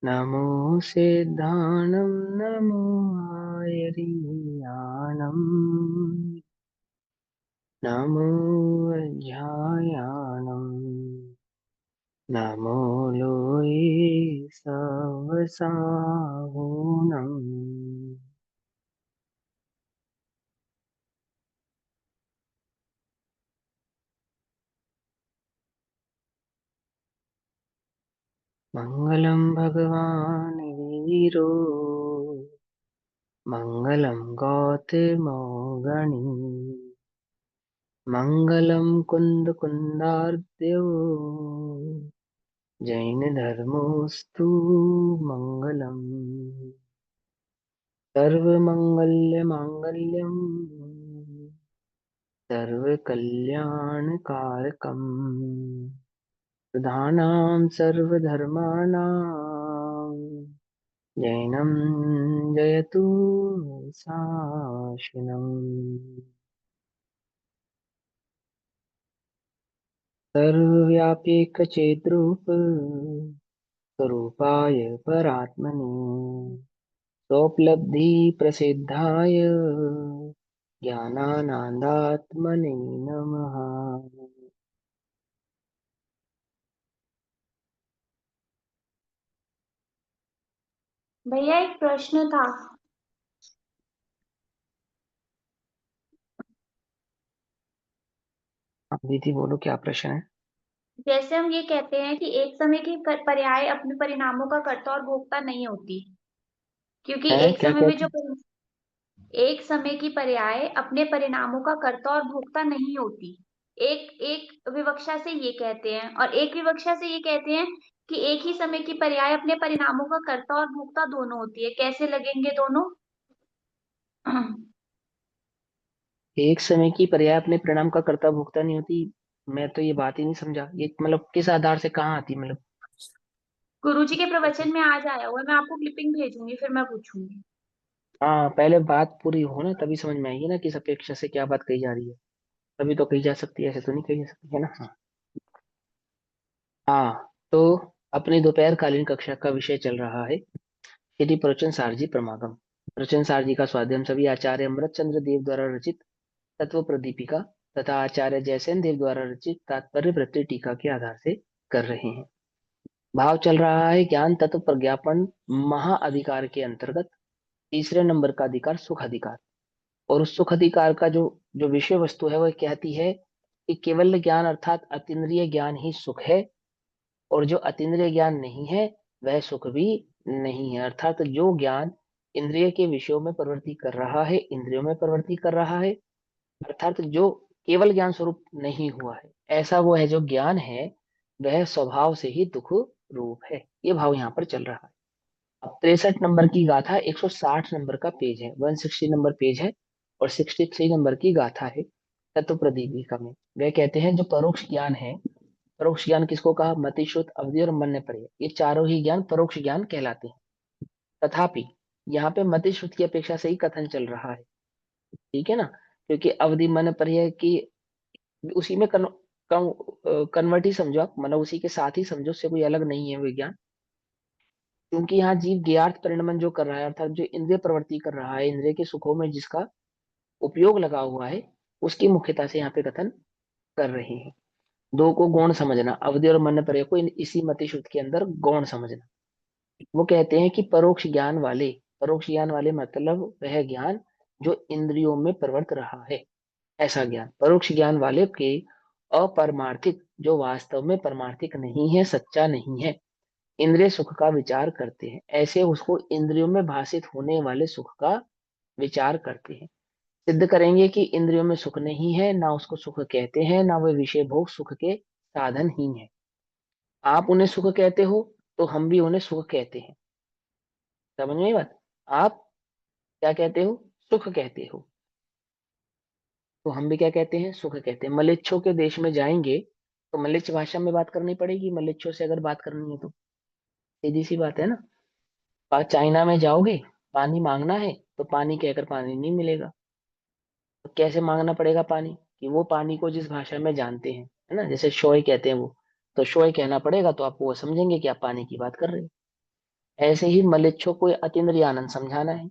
नमो सिद्धाणं नमो आयर्याणं नमो वज्रायाणं नमो लोये सवसाहुणम्। मङ्गलं भगवान् वीरो मङ्गलं गौतमोगणी मङ्गलं कुन्दकुन्दार्द्यो जैनधर्मोऽस्तु मङ्गलम्। सर्वमङ्गलमाङ्गल्यं सर्वकल्याणकारकम् प्रधानां सर्वधर्माणां जैनं जयतु शासनम्। सर्वव्यापीकचेद्रूप स्वरूपाय परात्मने स्वोपलब्धि प्रसिद्धाय ज्ञानानन्दात्मने नमः। भैया एक प्रश्न था। दीदी बोलो, क्या प्रश्न है? जैसे हम ये कहते हैं कि एक समय की पर्याय अपने परिणामों का कर्ता और भोक्ता नहीं होती, क्योंकि है एक क्या समय में कहते जो हैं? एक समय की पर्याय अपने परिणामों का कर्ता और भोक्ता नहीं होती। एक एक विवक्षा से ये कहते हैं और एक विवक्षा से ये कहते हैं कि एक ही समय की पर्याय अपने परिणामों का कर्ता और भोक्ता दोनों होती है। कैसे लगेंगे दोनों? एक समय की पर्याय अपने परिणाम का कर्ता भोक्ता नहीं होती। मैं तो ये बात ही नहीं समझा, ये मतलब किस आधार से कहाँ आती, मतलब? गुरुजी के प्रवचन में आज आया हुआ है, मैं आपको क्लिपिंग भेजूंगी, फिर मैं पूछूंगी। हाँ, पहले बात पूरी हो ना, तभी समझ में आएगी ना किस अपेक्षा से क्या बात कही जा रही है। तभी तो कही जा सकती है, ऐसे तो नहीं कही जा सकती है ना। हाँ। हाँ, तो अपनी दोपहरकालीन कक्षा का विषय चल रहा है श्री प्रवचन सारजी प्रमागम। प्रवचन सारजी का स्वाध्याय हम सभी आचार्य अमृत चंद्र देव द्वारा रचित तत्व प्रदीपिका तथा आचार्य जयसेन देव द्वारा रचित तात्पर्य वृत्ति टीका के आधार से कर रहे हैं। भाव चल रहा है ज्ञान तत्व प्रज्ञापन महाअधिकार के अंतर्गत तीसरे नंबर का अधिकार सुख अधिकार। और उस सुख अधिकार का जो जो विषय वस्तु है वह कहती है कि केवल ज्ञान अर्थात अतीन्द्रिय ज्ञान ही सुख है, और जो अतीन्द्रिय ज्ञान नहीं है वह सुख भी नहीं है। अर्थात जो ज्ञान इंद्रिय के विषयों में प्रवृत्ति कर रहा है, इंद्रियों में प्रवृत्ति कर रहा है, अर्थात जो केवल ज्ञान स्वरूप नहीं हुआ है, ऐसा वो है जो ज्ञान है, वह स्वभाव से ही दुख रूप है। ये भाव यहाँ पर चल रहा है। अब 63 नंबर की गाथा 160 नंबर का पेज है, 160 नंबर पेज है, और 63 नंबर की गाथा है तत्व प्रदीपिका में। वे कहते हैं जो परोक्ष ज्ञान है, परोक्ष ज्ञान किसको कहा? मति, श्रुत, अवधि और मन पर्य, ये चारों ही ज्ञान परोक्ष ज्ञान कहलाते हैं। तथापि यहाँ पे मति श्रुत की अपेक्षा से ही कथन चल रहा है, ठीक है ना? क्योंकि अवधि मन पर्य की उसी में कन्वर्ट ही समझो आप, मतलब उसी के साथ ही समझो, उससे कोई अलग नहीं है विज्ञान। क्योंकि यहाँ जीव ज्ञार्थ परिणमन जो कर रहा है, अर्थात जो इंद्रिय प्रवृत्ति कर रहा है, इंद्रिय के सुखों में जिसका उपयोग लगा हुआ है, उसकी मुख्यता से यहाँ पे कथन कर रहे हैं। दो को गौण समझना, अवधि और मन पर्य को इसी मति श्रुत के अंदर गौण समझना। वो कहते हैं कि परोक्ष ज्ञान वाले मतलब वह ज्ञान जो इंद्रियों में प्रवर्त रहा है, ऐसा ज्ञान। परोक्ष ज्ञान वाले के अपरमार्थिक, जो वास्तव में परमार्थिक नहीं है, सच्चा नहीं है, इंद्रिय सुख का विचार करते हैं, ऐसे उसको इंद्रियों में भाषित होने वाले सुख का विचार करते हैं। सिद्ध करेंगे कि इंद्रियों में सुख नहीं है, ना उसको सुख कहते हैं, ना वे विषय भोग सुख के साधन ही है। आप उन्हें सुख कहते हो तो हम भी उन्हें सुख कहते हैं। समझ में आई बात? आप क्या कहते हो? सुख कहते हो, तो हम भी क्या कहते हैं? सुख कहते हैं। मलेच्छों के देश में जाएंगे तो मलेच्छ भाषा में बात करनी पड़ेगी, मलेच्छों से अगर बात करनी है तो। सीधी सी बात है ना। चाइना में जाओगे, पानी मांगना है तो पानी कहकर पानी नहीं मिलेगा। तो कैसे मांगना पड़ेगा पानी? कि वो पानी को जिस भाषा में जानते हैं, है ना, जैसे शोय कहते हैं वो, तो शोय कहना पड़ेगा, तो आपको वो समझेंगे कि आप पानी की बात कर रहे हो। ऐसे ही मलेच्छों को अतीन्द्रिय आनंद समझाना है।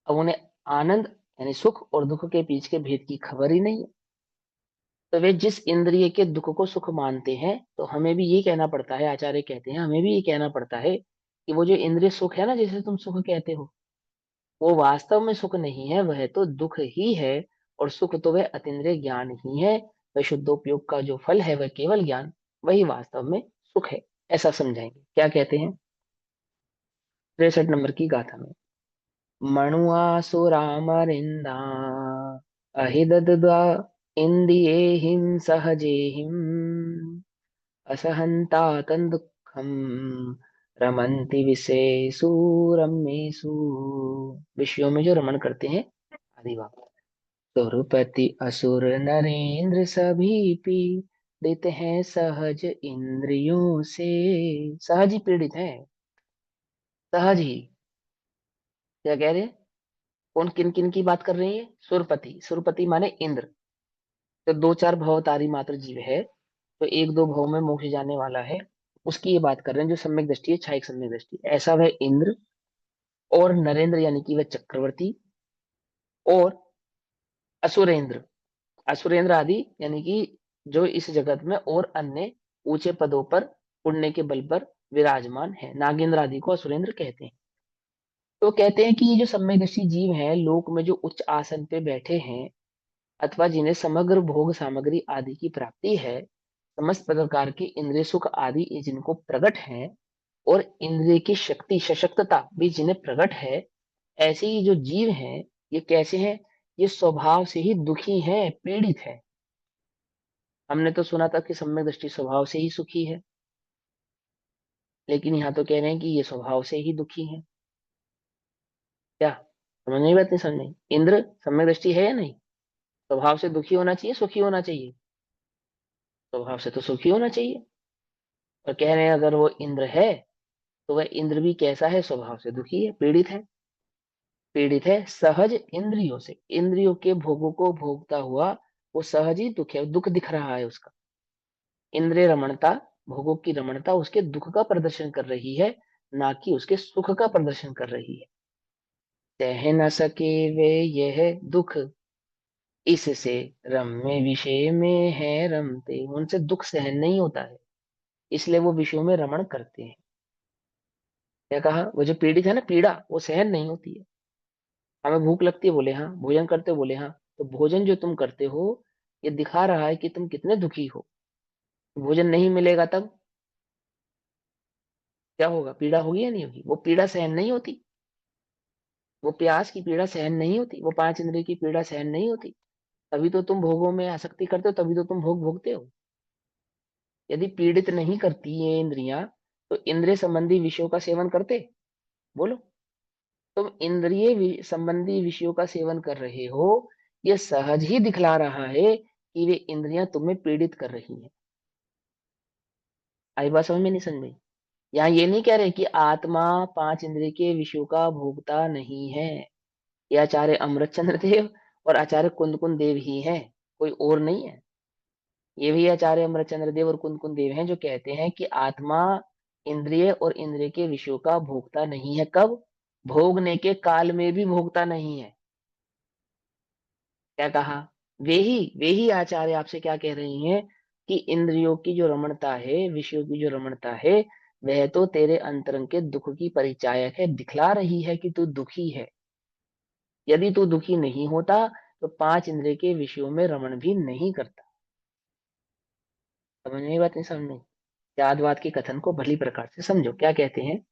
अब उन्हें आनंद यानी सुख और दुख के बीच के भेद की खबर ही नहीं है। तो वे जिस इंद्रिय के दुख को सुख मानते हैं, तो हमें भी ये कहना पड़ता है, आचार्य कहते हैं हमें भी ये कहना पड़ता है कि वो जो इंद्रिय सुख है ना, जिसे तुम सुख कहते हो, वो वास्तव में सुख नहीं है, वह तो दुख ही है। और सुख तो वह अतीन्द्रिय ज्ञान ही है। वह शुद्धोपयोग का जो फल है, वह केवल ज्ञान, वही वास्तव में सुख है। ऐसा समझाएंगे। क्या कहते हैं 63 नंबर की गाथा में? मणुआसुरामरिंदा अहिदद्वा इंदियेहिं सहजेहिं असहन्ता तन्दुःखं रमन्ति विषयेषु रम्येषु। विषयों में जो रमण करते हैं, आदि वाक्य। सुरपति असुर नरेंद्र सभी पीड़ित हैं सहज इंद्रियों से। सहज ही पीड़ित है, सहज ही। क्या कह रहे हैं? कौन किन किन की बात कर रही है? सुरपति, सुरपति माने इंद्र। तो दो चार भवतारी मात्र जीव है, तो एक दो भव में मोक्ष जाने वाला है, उसकी ये बात कर रहे हैं, जो सम्यक दृष्टि है, छायिक सम्यक दृष्टि। ऐसा वह इंद्र और नरेंद्र यानी कि वह चक्रवर्ती और असुरेंद्र, असुरेंद्र आदि यानी कि जो इस जगत में और अन्य ऊंचे पदों पर उड़ने के बल पर विराजमान है, नागेंद्र आदि को असुरेंद्र कहते हैं। तो कहते हैं कि ये जो सम्यकदर्शी जीव हैं, लोक में जो उच्च आसन पे बैठे हैं, अथवा जिन्हें समग्र भोग सामग्री आदि की प्राप्ति है, समस्त प्रकार के इंद्रिय सुख आदि ये जिनको प्रकट है, और इंद्रिय की शक्ति सशक्तता भी जिन्हें प्रकट है, ऐसे ही जो जीव हैं, ये कैसे हैं? ये स्वभाव से ही दुखी हैं, पीड़ित है। हमने तो सुना था कि सम्यक दृष्टि स्वभाव से ही सुखी है, लेकिन यहाँ तो कह रहे हैं कि ये स्वभाव से ही दुखी है। क्या समझ नहीं? बात नहीं समझ नहीं? इंद्र सम्यक दृष्टि है या नहीं? स्वभाव से दुखी होना चाहिए, सुखी होना चाहिए? स्वभाव से तो सुखी होना चाहिए। और कह रहे हैं अगर वो इंद्र है, तो वह इंद्र भी कैसा है? स्वभाव से दुखी है, पीड़ित है। पीड़ित है सहज इंद्रियों से, इंद्रियों के भोगों को भोगता हुआ वो सहज ही दुख है, दुख दिख रहा है उसका। इंद्रिय रमणता, भोगों की रमणता उसके दुख का प्रदर्शन कर रही है, ना कि उसके सुख का प्रदर्शन कर रही है। सह न सके वे यह दुख, इससे रम्य विषय में है रमते। उनसे दुख सहन नहीं होता है, इसलिए वो विषयों में रमण करते हैं। क्या कहा? वो जो पीड़ित है ना, पीड़ा वो सहन नहीं होती है। हमें भूख लगती है, बोले हाँ। भोजन करते हो, बोले हाँ। तो भोजन जो तुम करते हो, ये दिखा रहा है कि तुम कितने दुखी हो। भोजन नहीं मिलेगा तब क्या होगा? पीड़ा होगी या नहीं होगी? वो पीड़ा सहन नहीं होती, वो प्यास की पीड़ा सहन नहीं होती, वो पांच इंद्रिय की पीड़ा सहन नहीं होती। तभी तो तुम भोगों में आसक्ति करते हो, तभी तो तुम भोग भोगते हो। यदि पीड़ित नहीं करती ये इंद्रियां, तो इंद्रिय संबंधी विषयों का सेवन करते? बोलो। तुम इंद्रिय संबंधी विषयों का सेवन कर रहे हो, ये सहज ही दिखला रहा है कि वे इंद्रियां तुम्हें पीड़ित कर रही हैं। आई बात समझ में? नहीं समझ में? यहाँ ये नहीं कह रहे कि आत्मा पांच इंद्रिय के विषयों का भोगता नहीं है। ये आचार्य अमृतचंद्र देव और आचार्य कुंद कुंद देव ही हैं, कोई और नहीं है। ये भी आचार्य अमरचंद्र देव और कुंद कुंद देव हैं जो कहते हैं कि आत्मा इंद्रिय और इंद्रिय के विषयों का भोगता नहीं है। कब? भोगने के काल में भी भोगता नहीं है। क्या कहा? वे ही आचार्य आपसे क्या कह रही हैं कि इंद्रियों की जो रमणता है, विषयों की जो रमणता है, वह तो तेरे अंतरंग के दुख की परिचायक है, दिखला रही है कि तू दुखी है। यदि तू दुखी नहीं होता, तो पांच इंद्रिय के विषयों में रमण भी नहीं करता। समझ में? बात नहीं समझ में? यादवाद के कथन को भली प्रकार से समझो। क्या कहते हैं?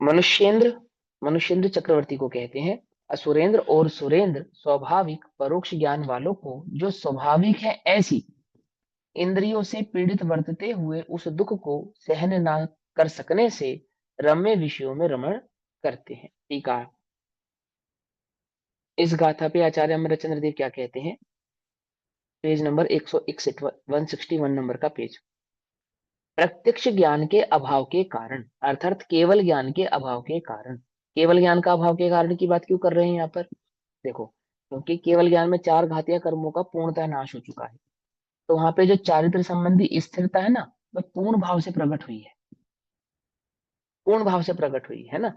मनुष्येंद्र, मनुष्येंद्र चक्रवर्ती को कहते हैं, असुरेंद्र और सुरेंद्र स्वाभाविक परोक्ष ज्ञान वालों को, जो स्वाभाविक है ऐसी इंद्रियों से पीड़ित वर्तते हुए उस दुख को सहन ना कर सकने से रम्य विषयों में रमण करते हैं। टीका। इस गाथा पे आचार्य अमरचंद्र देव क्या कहते हैं? पेज नंबर 161, 161 नंबर का पेज। प्रत्यक्ष ज्ञान के अभाव के कारण, अर्थात केवल ज्ञान के अभाव के कारण। केवल ज्ञान का अभाव के कारण की बात क्यों कर रहे हैं यहाँ पर? देखो, क्योंकि केवल ज्ञान में चार घातीय कर्मों का पूर्णतः नाश हो चुका है। तो वहां पे जो चारित्र संबंधी स्थिरता है ना, वह पूर्ण भाव से प्रकट हुई है। पूर्ण भाव से प्रकट हुई है ना।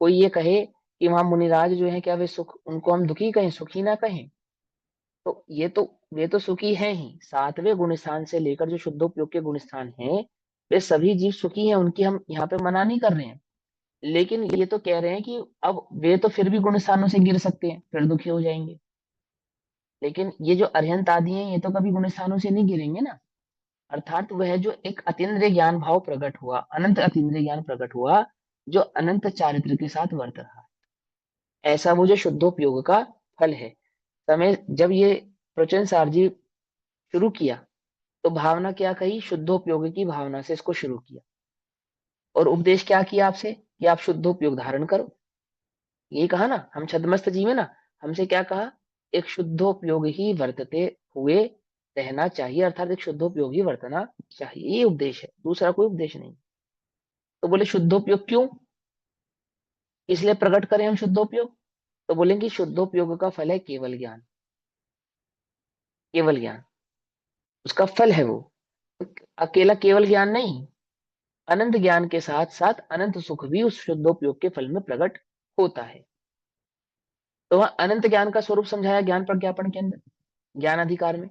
कोई ये कहे कि वहां मुनिराज जो है क्या वे सुख, उनको हम दुखी कहें, सुखी ना कहें? तो वे तो सुखी हैं ही। सातवें गुण स्थान से लेकर जो शुद्धोपयोग के गुण स्थान हैं, वे सभी जीव सुखी हैं, उनकी हम यहाँ पे मना नहीं कर रहे हैं। लेकिन ये तो कह रहे हैं कि अब वे तो फिर भी गुण स्थानों से गिर सकते हैं, फिर दुखी हो जाएंगे। लेकिन ये जो अरिहंत आदि हैं, ये तो कभी गुण स्थानों से नहीं गिरेंगे ना। अर्थात वह जो एक अतीन्द्रिय ज्ञान भाव प्रकट हुआ, अनंत अतीन्द्रिय ज्ञान प्रकट हुआ, जो अनंत चारित्र के साथ वर्त रहा है, ऐसा वो जो शुद्धोपयोग का फल है। समय जब ये प्रवचन सारजी शुरू किया, तो भावना क्या कही? शुद्धोपयोग की भावना से इसको शुरू किया। और उपदेश क्या किया आपसे कि आप शुद्धोपयोग धारण करो। ये कहा ना, हम छद्मस्त जीव है ना, हमसे क्या कहा? एक शुद्धोपयोग ही वर्तते हुए रहना चाहिए, अर्थात एक शुद्धोपयोग ही वर्तना चाहिए, ये उपदेश है, दूसरा कोई उपदेश नहीं। तो बोले शुद्धोपयोग क्यों, इसलिए प्रकट करें हम शुद्धोपयोग? तो बोलेंगे शुद्धोपयोग का फल है केवल ज्ञान। केवल ज्ञान उसका फल है वो। अकेला केवल ज्ञान नहीं, अनंत ज्ञान के साथ साथ अनंत सुख भी उस शुद्धोपयोग के फल में प्रकट होता है। तो वह अनंत ज्ञान का स्वरूप समझाया ज्ञान प्रज्ञापन के अंदर, ज्ञान अधिकार में।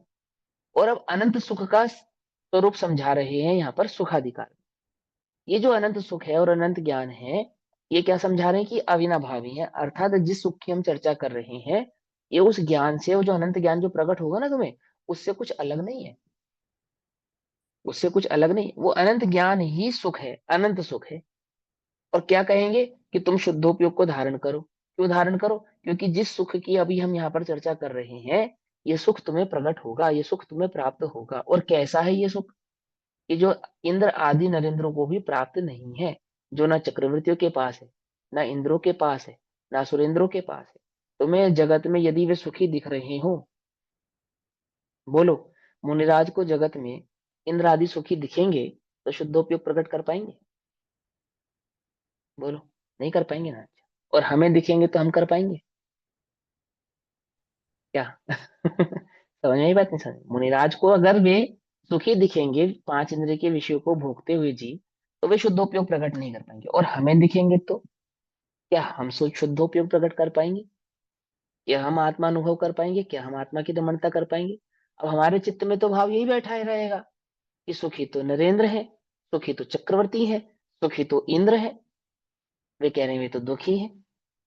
और अब अनंत सुख का स्वरूप समझा रहे हैं यहाँ पर सुखाधिकार। ये जो अनंत सुख है और अनंत ज्ञान है, ये क्या समझा रहे हैं कि अविनाभावी है, अर्थात जिस सुख की हम चर्चा कर रहे हैं, ये उस ज्ञान से, वो जो अनंत ज्ञान जो प्रकट होगा ना तुम्हें, उससे कुछ अलग नहीं है। उससे कुछ अलग नहीं, वो अनंत ज्ञान ही सुख है, अनंत सुख है। और क्या कहेंगे कि तुम शुद्धोपयोग को धारण करो। क्यों धारण करो? क्योंकि जिस सुख की अभी हम यहाँ पर चर्चा कर रहे हैं, ये सुख तुम्हें प्रकट होगा, ये सुख तुम्हें प्राप्त होगा। और कैसा है ये सुख? कि जो इंद्र आदि नरेंद्रों को भी प्राप्त नहीं है, जो ना चक्रवर्तियों के पास है, ना इंद्रों के पास है, ना सुरेंद्रों के पास है। तुम्हें जगत में यदि वे सुखी दिख रहे हो, बोलो, मुनिराज को जगत में इंद्र आदि सुखी दिखेंगे, तो शुद्धोपयोग प्रकट कर पाएंगे? बोलो, नहीं कर पाएंगे ना। और हमें दिखेंगे तो हम कर पाएंगे क्या? समझ में आई बात? नहीं समझ? मुनिराज को अगर वे सुखी दिखेंगे, पांच इंद्रिय के विषयों को भोगते हुए जी, तो वे शुद्धोपयोग प्रकट नहीं कर पाएंगे। और हमें दिखेंगे तो क्या हम शुद्धोपयोग प्रकट कर पाएंगे? क्या हम आत्मा अनुभव कर पाएंगे? क्या हम आत्मा की दमनता कर पाएंगे? अब हमारे चित्त में तो भाव यही बैठा ही रहेगा कि सुखी तो नरेंद्र है, सुखी तो चक्रवर्ती है, सुखी तो इंद्र है। वे कह रहे हैं वे तो दुखी हैं।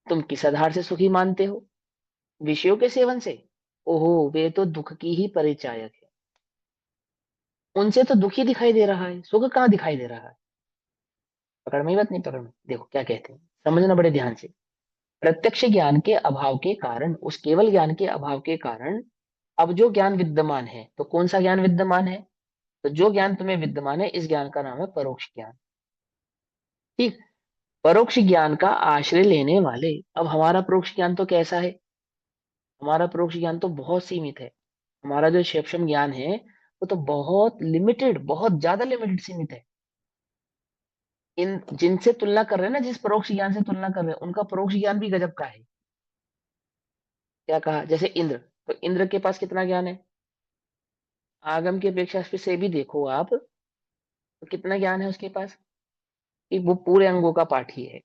तुम किस आधार से सुखी मानते हो? विषयों के सेवन से? ओहो, वे तो दुख की ही परिचायक है। उनसे तो दुखी दिखाई दे रहा है, सुख कहाँ दिखाई दे रहा है? पकड़ में ही बात नहीं? पकड़ में देखो क्या कहते हैं, समझना बड़े ध्यान से। प्रत्यक्ष ज्ञान के अभाव के कारण, उस केवल ज्ञान के अभाव के कारण, अब जो ज्ञान विद्यमान है, तो कौन सा ज्ञान विद्यमान है? तो जो ज्ञान तुम्हें विद्यमान है, इस ज्ञान का नाम है परोक्ष ज्ञान। ठीक। परोक्ष ज्ञान का आश्रय लेने वाले, अब हमारा परोक्ष ज्ञान तो कैसा है? हमारा परोक्ष ज्ञान तो बहुत सीमित है। हमारा जो क्षेपशम ज्ञान है, वो तो बहुत लिमिटेड, बहुत ज्यादा लिमिटेड, सीमित है। इन जिनसे तुलना कर रहे हैं ना, जिस परोक्ष ज्ञान से तुलना कर रहे हैं, उनका परोक्ष ज्ञान भी गजब का है। क्या कहा? जैसे इंद्र, तो इंद्र के पास कितना ज्ञान है? आगम की अपेक्षा से भी देखो आप, तो कितना ज्ञान है उसके पास? कि वो पूरे अंगों का पाठी है,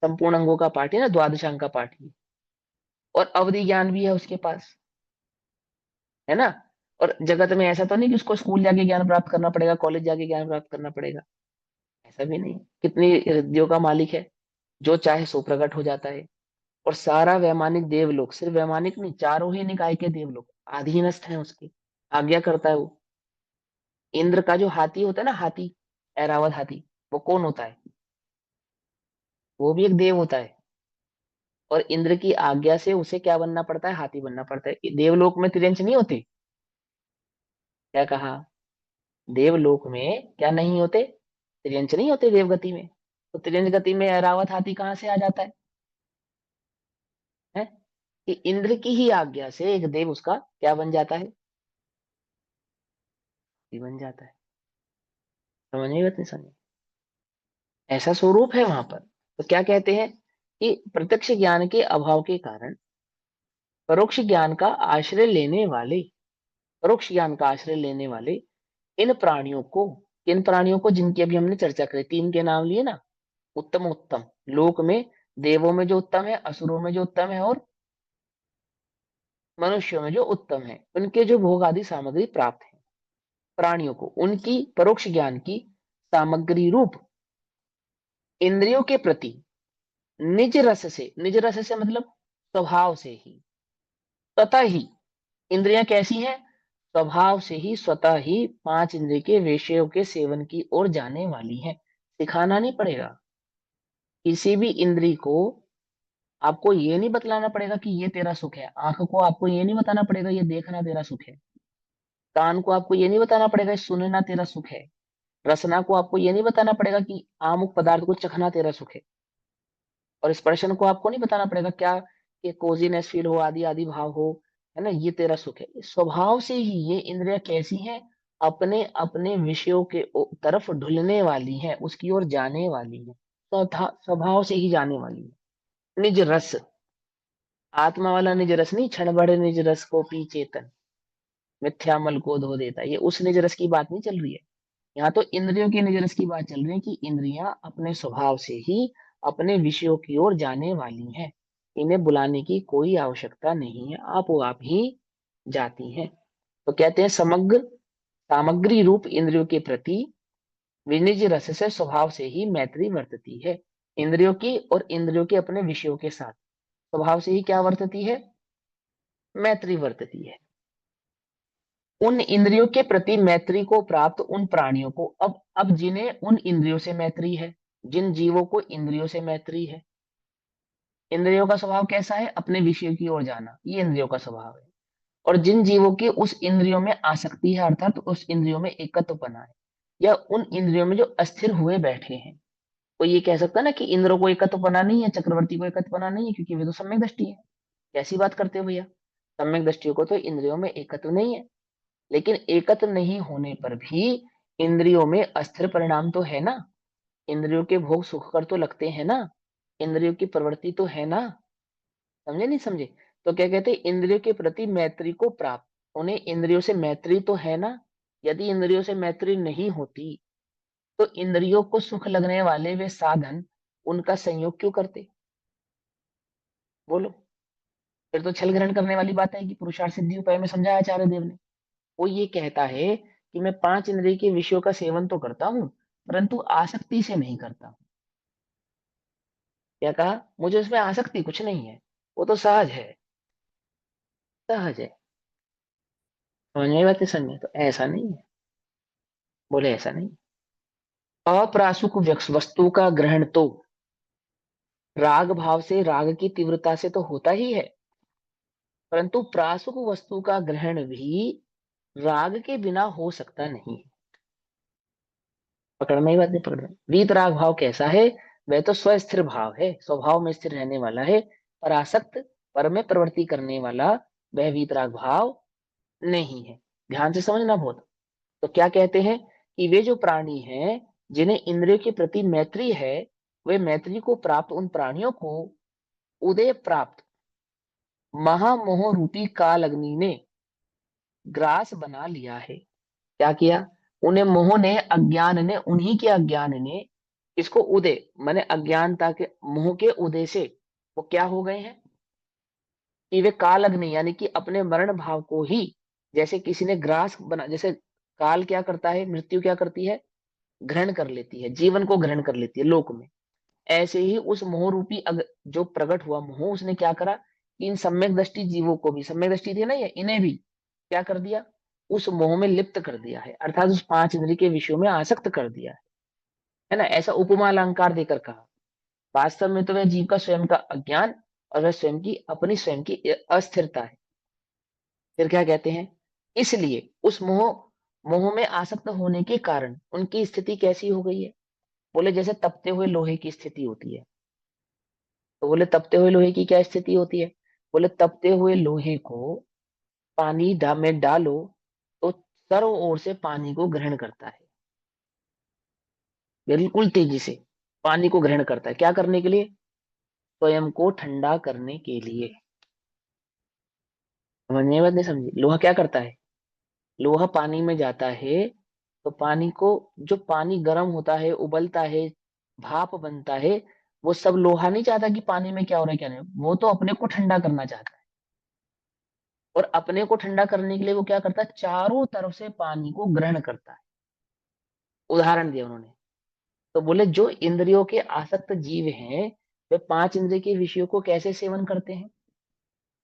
संपूर्ण अंगों का पाठी है ना, द्वादशांग का पाठी। और अवधि ज्ञान भी है उसके पास, है ना। और जगत में ऐसा तो नहीं कि उसको स्कूल जाके ज्ञान प्राप्त करना पड़ेगा, कॉलेज जाके ज्ञान प्राप्त करना पड़ेगा, ऐसा भी नहीं। कितनी रिद्धियों का मालिक है, जो चाहे सो प्रकट हो जाता है। और सारा वैमानिक देवलोक, सिर्फ वैमानिक नहीं, चारों ही निकाय के देवलोक अधीनस्थ हैं उसके, आज्ञा करता है वो। इंद्र का जो हाथी होता है ना, हाथी, ऐरावत हाथी, वो कौन होता है? वो भी एक देव होता है। और इंद्र की आज्ञा से उसे क्या बनना पड़ता है? हाथी बनना पड़ता है। देवलोक में तिरंच नहीं होते? क्या कहा? देवलोक में क्या नहीं होते? तिरंच नहीं होते देवगति में। तो तिरंज गति में ऐरावत हाथी कहाँ से आ जाता है? कि इंद्र की ही आज्ञा से एक देव उसका क्या बन जाता है? हाथी बन जाता है। समझ में बात? नहीं समझ? ऐसा स्वरूप है वहां पर। तो क्या कहते हैं कि प्रत्यक्ष ज्ञान के अभाव के कारण परोक्ष ज्ञान का आश्रय लेने वाले, परोक्ष ज्ञान का आश्रय लेने वाले इन प्राणियों को, जिनकी अभी हमने चर्चा करी, तीन के नाम लिए ना, उत्तम उत्तम, लोक में, देवों में जो उत्तम है, असुरों में जो उत्तम है, और मनुष्यों में जो उत्तम है, उनके जो भोग आदि सामग्री प्राप्त है। प्राणियों को उनकी परोक्ष ज्ञान की सामग्री रूप इंद्रियों के प्रति निज रस से मतलब स्वभाव से ही, स्वतः ही, इंद्रियां कैसी हैं? स्वभाव से ही, स्वतः ही पांच इंद्रिय के विषयों के सेवन की ओर जाने वाली हैं। सिखाना नहीं पड़ेगा किसी भी इंद्री को। आपको ये नहीं बतलाना पड़ेगा कि ये तेरा सुख है। आंख को आपको ये नहीं बताना पड़ेगा ये देखना तेरा सुख है। कान को आपको ये नहीं बताना पड़ेगा ये सुनना तेरा सुख है। रसना को आपको ये नहीं बताना पड़ेगा कि आमुक पदार्थ को चखना तेरा सुख है। और स्पर्शन को आपको नहीं बताना पड़ेगा क्या कि कोजीनेस फील हो, आदि आदि भाव हो, है ना, ये तेरा सुख है। स्वभाव से ही ये इंद्रियां कैसी हैं? अपने अपने विषयों के तरफ ढुलने वाली हैं, उसकी ओर जाने वाली हैं, स्वभाव से ही जाने वाली है। निज रस, आत्मा वाला निज रस नहीं, क्षण भर निज रस को पी चेतन, मिथ्या मल को धो देता, ये उस निज रस की बात नहीं चल रही है। यहाँ तो इंद्रियों के निज रस की बात चल रही है कि इंद्रियां अपने स्वभाव से ही अपने विषयों की ओर जाने वाली हैं। इन्हें बुलाने की कोई आवश्यकता नहीं है, आप वो आप ही जाती हैं। तो कहते हैं समग्र सामग्री रूप इंद्रियों के प्रति विनिज रस से स्वभाव से ही मैत्री वर्तती है। इंद्रियों की और इंद्रियों के अपने विषयों के साथ स्वभाव से ही क्या वर्तती है? मैत्री वर्तती है। उन इंद्रियों के प्रति मैत्री को प्राप्त उन प्राणियों को, अब जिन्हें उन इंद्रियों से मैत्री है, जिन जीवों को इंद्रियों से मैत्री है, इंद्रियों का स्वभाव कैसा है? अपने विषय की ओर जाना, ये इंद्रियों का स्वभाव है। और जिन जीवों की उस इंद्रियों में आसक्ति है, अर्थात उस इंद्रियों में एकत्वपना है, या उन इंद्रियों में जो अस्थिर हुए बैठे हैं। कोई ये कह सकता है ना कि इंद्रों को एकत्वपना नहीं है, चक्रवर्ती को एकत्वपना नहीं है, क्योंकि वे तो सम्यक दृष्टि है। कैसी बात करते हो भैया? सम्यक दृष्टियों को तो इंद्रियों में एकत्व नहीं है। लेकिन एकत्र नहीं होने पर भी इंद्रियों में अस्थिर परिणाम तो है ना। इंद्रियों के भोग सुखकर तो लगते हैं ना। इंद्रियों की प्रवृत्ति तो है ना। समझे नहीं समझे? तो क्या कहते हैं? इंद्रियों के प्रति मैत्री को प्राप्त, उन्हें इंद्रियों से मैत्री तो है ना। यदि इंद्रियों से मैत्री नहीं होती तो इंद्रियों को सुख लगने वाले वे साधन उनका संयोग क्यों करते? बोलो। फिर तो छल ग्रहण करने वाली बात है कि पुरुषार्थ सिद्धि उपाय में समझाया आचार्य देव ने। वो ये कहता है कि मैं पांच इंद्रिय के विषयों का सेवन तो करता हूं, परंतु आसक्ति से नहीं करता हूं। क्या कहा? मुझे उसमें आसक्ति कुछ नहीं है, वो तो सहज है। सहज है। समझ में आई बात है? समझे? तो ऐसा नहीं है। बोले ऐसा नहीं। अप्रासुक वस्तु का ग्रहण तो राग भाव से, राग की तीव्रता से तो होता ही है, परंतु प्रासुक वस्तु का ग्रहण भी राग के बिना हो सकता नहीं। पकड़ में ही बात नहीं? पकड़ में। वीतराग भाव कैसा है? वह तो स्वस्थिर भाव है, स्वभाव में स्थिर रहने वाला है। पर आसक्त, पर में प्रवृत्ति करने वाला वह वीतराग भाव नहीं है। ध्यान से समझना बहुत। तो क्या कहते हैं कि वे जो प्राणी हैं जिन्हें इंद्रियों के प्रति मैत्री है, वे मैत्री को प्राप्त उन प्राणियों को उदय प्राप्त महामोह रूपी काल अग्नि ने ग्रास बना लिया है। क्या किया? उन्हें मोह ने, अज्ञान ने, उन्हीं के अज्ञान ने इसको उदय माने अज्ञानता के मोह के उदय से वो क्या हो गए हैं कि वे काल अग्नि यानी कि अपने मरण भाव को ही, जैसे किसी ने ग्रास बना, जैसे काल क्या करता है, मृत्यु क्या करती है? ग्रहण कर लेती है, जीवन को ग्रहण कर लेती है लोक में। ऐसे ही उस मोह रूपी जो प्रकट हुआ मोह, उसने क्या करा कि इन सम्यक दृष्टि जीवों को भी, सम्यक दृष्टि थी ना ये, इन्हें भी क्या कर दिया? उस मोह में लिप्त कर दिया है, अर्थात उस पांच इंद्रिय के विषयों में आसक्त कर दिया है ना। ऐसा उपमा अलंकार देकर कहा। वास्तव में तो वह जीव का स्वयं का अज्ञान और वह स्वयं की अपनी स्वयं की अस्थिरता है। फिर क्या कहते हैं? इसलिए उस मोह मोह में आसक्त होने के कारण उनकी स्थिति कैसी हो गई है? बोले जैसे तपते हुए लोहे की स्थिति होती है। तो बोले तपते हुए लोहे की क्या स्थिति होती है? बोले तपते हुए लोहे को पानी में डालो तो चारों ओर से पानी को ग्रहण करता है, बिल्कुल तेजी से पानी को ग्रहण करता है। क्या करने के लिए? स्वयं को ठंडा करने के लिए। समझने बात नहीं समझी? लोहा क्या करता है? लोहा पानी में जाता है तो पानी को, जो पानी गर्म होता है, उबलता है, भाप बनता है, वो सब लोहा नहीं चाहता कि पानी में क्या हो रहा है क्या नहीं, वो तो अपने को ठंडा करना चाहता है। और अपने को ठंडा करने के लिए वो क्या करता है, चारों तरफ से पानी को ग्रहण करता है। उदाहरण दिया उन्होंने। तो बोले जो इंद्रियों के आसक्त जीव हैं, वे पांच इंद्रिय के विषयों को कैसे सेवन करते हैं?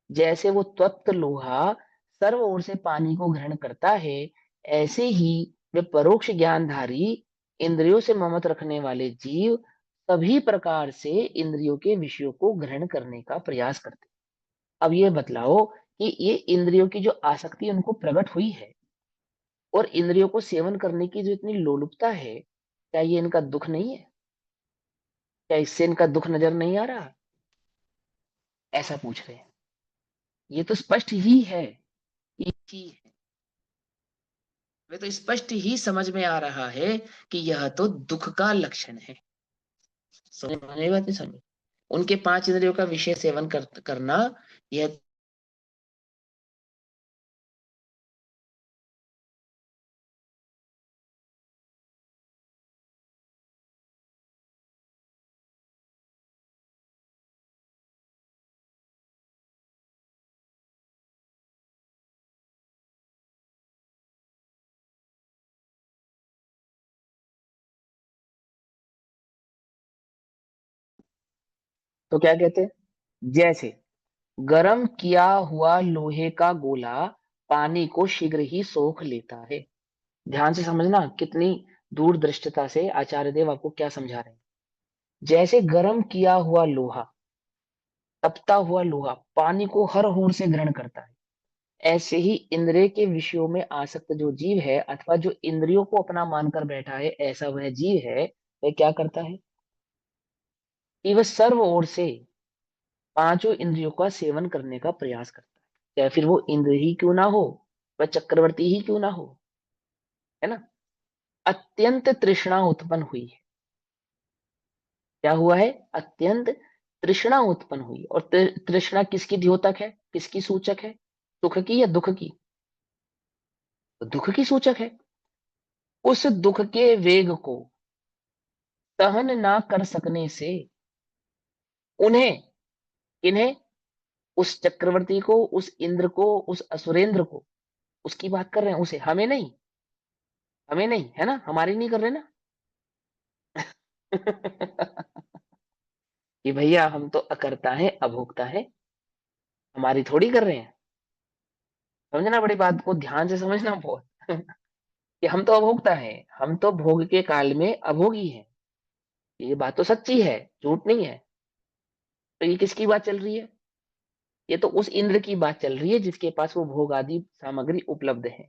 जैसे वो त्वक्त लोहा सर्व ओर से पानी को ग्रहण करता है, ऐसे ही वे परोक्ष ज्ञानधारी इंद्रियों से ममत रखने वाले जीव सभी प्रकार से इंद्रियों के विषयों को ग्रहण करने का प्रयास करते हैं। अब ये बतलाओ कि ये इंद्रियों की जो आसक्ति उनको प्रकट हुई है और इंद्रियों को सेवन करने की जो इतनी लोलुपता है, क्या ये इनका दुख नहीं है? क्या इससे इनका दुख नजर नहीं आ रहा? ऐसा पूछ रहे हैं। ये तो स्पष्ट ही है कि वे तो स्पष्ट ही समझ में आ रहा है कि यह तो दुख का लक्षण है। समझ में आई बात नहीं समझ? उनके पांच इंद्रियों का विषय सेवन करना, यह तो क्या कहते हैं? जैसे गरम किया हुआ लोहे का गोला पानी को शीघ्र ही सोख लेता है। ध्यान से समझना कितनी दूरदृष्टता से आचार्य देव आपको क्या समझा रहे हैं। जैसे गरम किया हुआ लोहा, तपता हुआ लोहा पानी को हर होर से ग्रहण करता है, ऐसे ही इंद्रिय के विषयों में आसक्त जो जीव है अथवा जो इंद्रियों को अपना मानकर बैठा है, ऐसा वह जीव है, वह क्या करता है कि वह सर्व ओर से पांचों इंद्रियों का सेवन करने का प्रयास करता है, चाहे फिर वो इंद्र ही क्यों ना हो, वह चक्रवर्ती ही क्यों ना हो, है ना। अत्यंत तृष्णा उत्पन्न हुई है। क्या हुआ है? अत्यंत तृष्णा उत्पन्न हुई। और तृष्णा किसकी द्योतक है, किसकी सूचक है? सुख की या दुख की? तो दुख की सूचक है। उस दुख के वेग को सहन ना कर सकने से उन्हें, इन्हें, उस चक्रवर्ती को, उस इंद्र को, उस असुरेंद्र को, उसकी बात कर रहे हैं, उसे, हमें नहीं, हमें नहीं, है ना, हमारी नहीं कर रहे ना। कि भैया हम तो अकर्ता है, अभोक्ता है, हमारी थोड़ी कर रहे हैं। समझना, बड़ी बात को ध्यान से समझना बहुत। कि हम तो अभोक्ता है, हम तो भोग के काल में अभोगी हैं। ये बात तो सच्ची है, झूठ नहीं है। तो ये किसकी बात चल रही है? ये तो उस इंद्र की बात चल रही है जिसके पास वो भोग आदि सामग्री उपलब्ध है।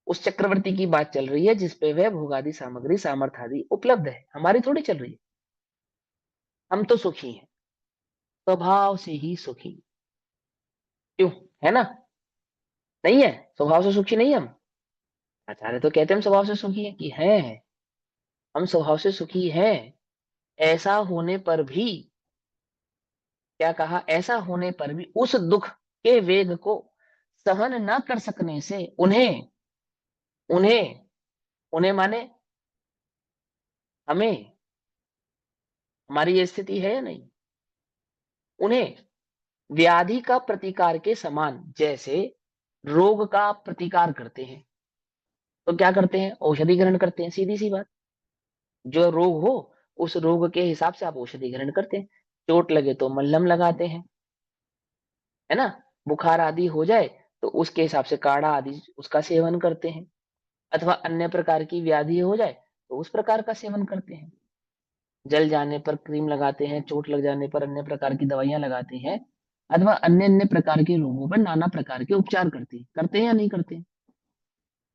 उस चक्रवर्ती की बात चल रही है जिसपे वह भोग आदि सामग्री सामर्थ आदि उपलब्ध है, हमारी थोड़ी चल रही है। हम तो सुखी हैं, स्वभाव से ही सुखी। क्यों? है ना? नहीं है? स्वभाव से सुखी नहीं हम? आचार्य तो कहते हैं हम स्वभाव से सुखी है, कि हैं, हम स्वभाव से सुखी हैं। ऐसा होने पर भी, क्या कहा, ऐसा होने पर भी उस दुख के वेग को सहन न कर सकने से उन्हें, उन्हें, उन्हें माने हमें, हमारी ये स्थिति है या नहीं, उन्हें व्याधि का प्रतिकार के समान, जैसे रोग का प्रतिकार करते हैं, तो क्या करते हैं? औषधि ग्रहण करते हैं, सीधी सी बात। जो रोग हो उस रोग के हिसाब से आप औषधि ग्रहण करते हैं। चोट लगे तो मल्हम लगाते हैं, है ना। बुखार आदि हो जाए तो उसके हिसाब से काढ़ा आदि उसका सेवन करते हैं। अथवा अन्य प्रकार की व्याधि हो जाए तो उस प्रकार का सेवन करते हैं। जल जाने पर क्रीम लगाते हैं, चोट लग जाने पर अन्य प्रकार की दवाइयां लगाते हैं, अथवा अन्य अन्य प्रकार के रोगों पर नाना प्रकार के उपचार करते हैं या नहीं करते?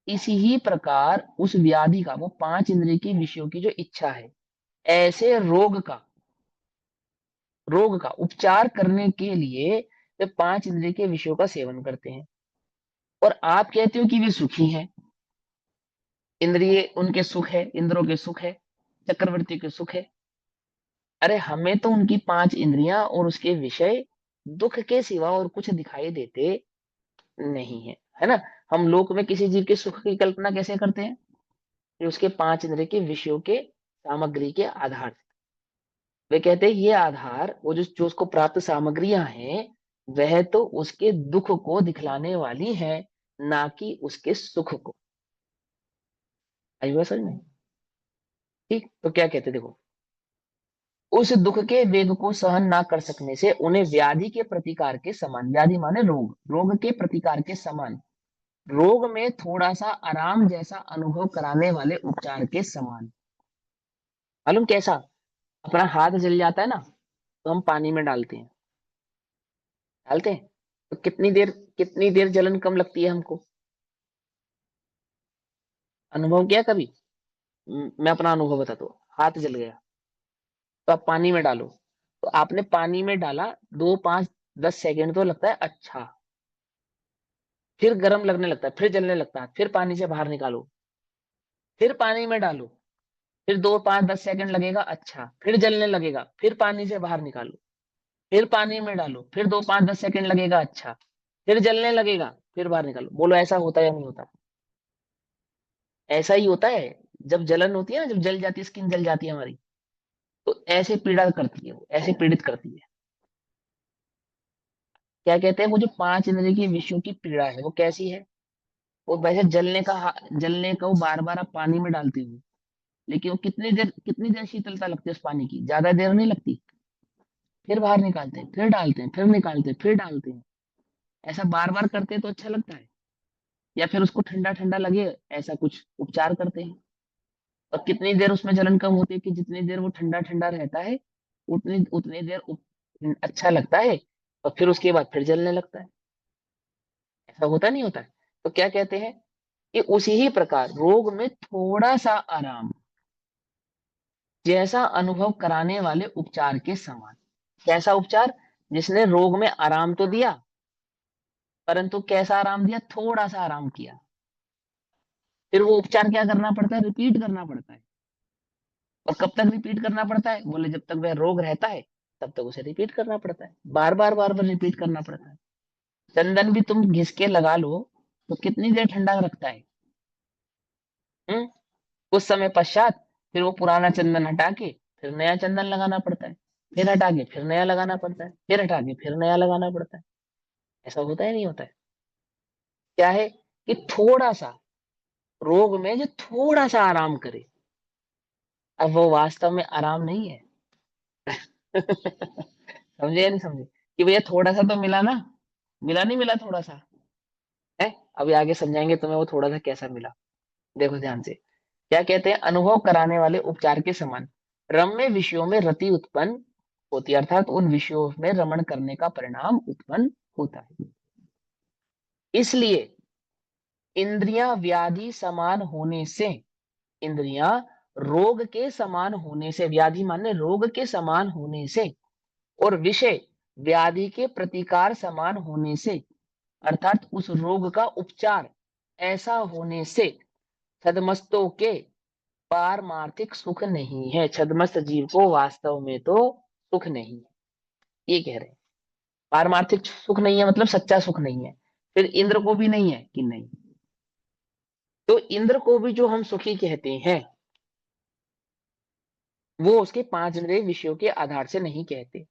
इसी ही प्रकार उस व्याधि का, वो पांच इंद्रिय के विषयों की जो इच्छा है, ऐसे रोग का उपचार करने के लिए वे पांच इंद्रिय के विषयों का सेवन करते हैं। और आप कहते हो कि वे सुखी हैं, इंद्रिय उनके सुख है, इंद्रों के सुख है, चक्रवर्ती के सुख है। अरे हमें तो उनकी पांच इंद्रियां और उसके विषय दुख के सिवा और कुछ दिखाई देते नहीं है, है ना। हम लोक में किसी जीव के सुख की कल्पना कैसे करते हैं? कि उसके पांच इंद्रिय के विषयों के सामग्री के आधार से। वे कहते हैं ये आधार, वो जो जो उसको प्राप्त सामग्रियां हैं, वह तो उसके दुख को दिखलाने वाली है, ना कि उसके सुख को। आई बात समझ में? ठीक, तो क्या कहते हैं, देखो, उस दुख के वेग को सहन ना कर सकने से उन्हें व्याधि के प्रतिकार के समान, व्याधि माने रोग, रोग के प्रतिकार के समान, रोग में थोड़ा सा आराम जैसा अनुभव कराने वाले उपचार के समान। मालूम कैसा? अपना हाथ जल जाता है ना, तो हम पानी में डालते हैं, डालते हैं, तो कितनी देर जलन कम लगती है हमको? अनुभव किया कभी? मैं अपना अनुभव बताता हूँ। हाथ जल गया, तो आप पानी में डालो, तो आपने पानी में डाला, 2 5 10 सेकंड तो लगता है अच्छा, फिर गर्म लगने लगता है, फिर जलने लगता है, फिर पानी से बाहर निकालो, फिर पानी में डालो, फिर 2 5 10 सेकंड लगेगा अच्छा, फिर जलने लगेगा, फिर पानी से बाहर निकालो, फिर पानी में डालो, फिर 2 5 10 सेकंड लगेगा अच्छा, फिर जलने लगेगा, फिर बाहर निकालो। बोलो ऐसा होता है या नहीं होता? ऐसा ही होता है। जब जलन होती है ना, जब जल जाती है, स्किन जल जाती है हमारी, तो ऐसे पीड़ा करती है, वो ऐसे पीड़ित करती है। क्या कहते हैं, वो जो 5 इंद्रिय की विषयों की पीड़ा है, वो कैसी है? वो वैसे जलने का वो बार बार आप पानी में डालते हो, लेकिन वो कितनी देर शीतलता लगती है उस पानी की? ज्यादा देर नहीं लगती। फिर बाहर निकालते हैं, फिर डालते हैं, फिर निकालते हैं, फिर डालते हैं। ऐसा बार बार करते हैं तो अच्छा लगता है, या फिर उसको ठंडा ठंडा लगे, ऐसा कुछ उपचार करते हैं। और कितनी देर उसमें जलन कम होती है, कि जितनी देर वो ठंडा ठंडा रहता है, उतनी उतनी देर अच्छा लगता है, और फिर उसके बाद फिर जलने लगता है। ऐसा होता नहीं होता है? तो क्या कहते हैं, कि उसी ही प्रकार रोग में थोड़ा सा आराम जैसा अनुभव कराने वाले उपचार के समान। कैसा उपचार? जिसने रोग में आराम तो दिया, परंतु कैसा आराम दिया? थोड़ा सा आराम किया। फिर वो उपचार क्या करना पड़ता है? रिपीट करना पड़ता है। और कब तक रिपीट करना पड़ता है? बोले जब तक वह रोग रहता है, तब तक उसे रिपीट करना पड़ता है, बार बार रिपीट करना पड़ता है। चंदन भी तुम घिस के लगा लो, तो कितनी देर ठंडा रखता है? हम्म कुछ समय पश्चात फिर वो पुराना चंदन हटा के फिर नया चंदन लगाना पड़ता है, फिर हटा के फिर नया लगाना पड़ता है, फिर हटा के फिर नया लगाना पड़ता है। ऐसा होता है नहीं होता है? क्या है, कि थोड़ा सा, रोग में जो थोड़ा सा आराम करे, अब वो वास्तव में आराम नहीं है। समझे या नहीं समझे? कि भैया थोड़ा सा तो मिला ना, मिला नहीं मिला थोड़ा सा? है, अभी आगे समझाएंगे तुम्हें वो थोड़ा सा कैसा मिला। देखो ध्यान से, क्या कहते हैं, अनुभव कराने वाले उपचार के समान रम्य विषयों में रति उत्पन्न होती है, अर्थात उन विषयों में रमण करने का परिणाम उत्पन्न होता है। इसलिए इंद्रियां व्याधि समान होने से, इंद्रियां रोग के समान होने से, व्याधि माने रोग के समान होने से, और विषय व्याधि के प्रतिकार समान होने से, अर्थात उस रोग का उपचार ऐसा होने से, छदमस्तों के पारमार्थिक सुख नहीं है। छदमस्त जीव को वास्तव में तो सुख नहीं है, ये कह रहे हैं। पारमार्थिक सुख नहीं है मतलब सच्चा सुख नहीं है। फिर इंद्र को भी नहीं है कि नहीं? तो इंद्र को भी जो हम सुखी कहते हैं, वो उसके 5 इंद्रिय विषयों के आधार से नहीं कहते।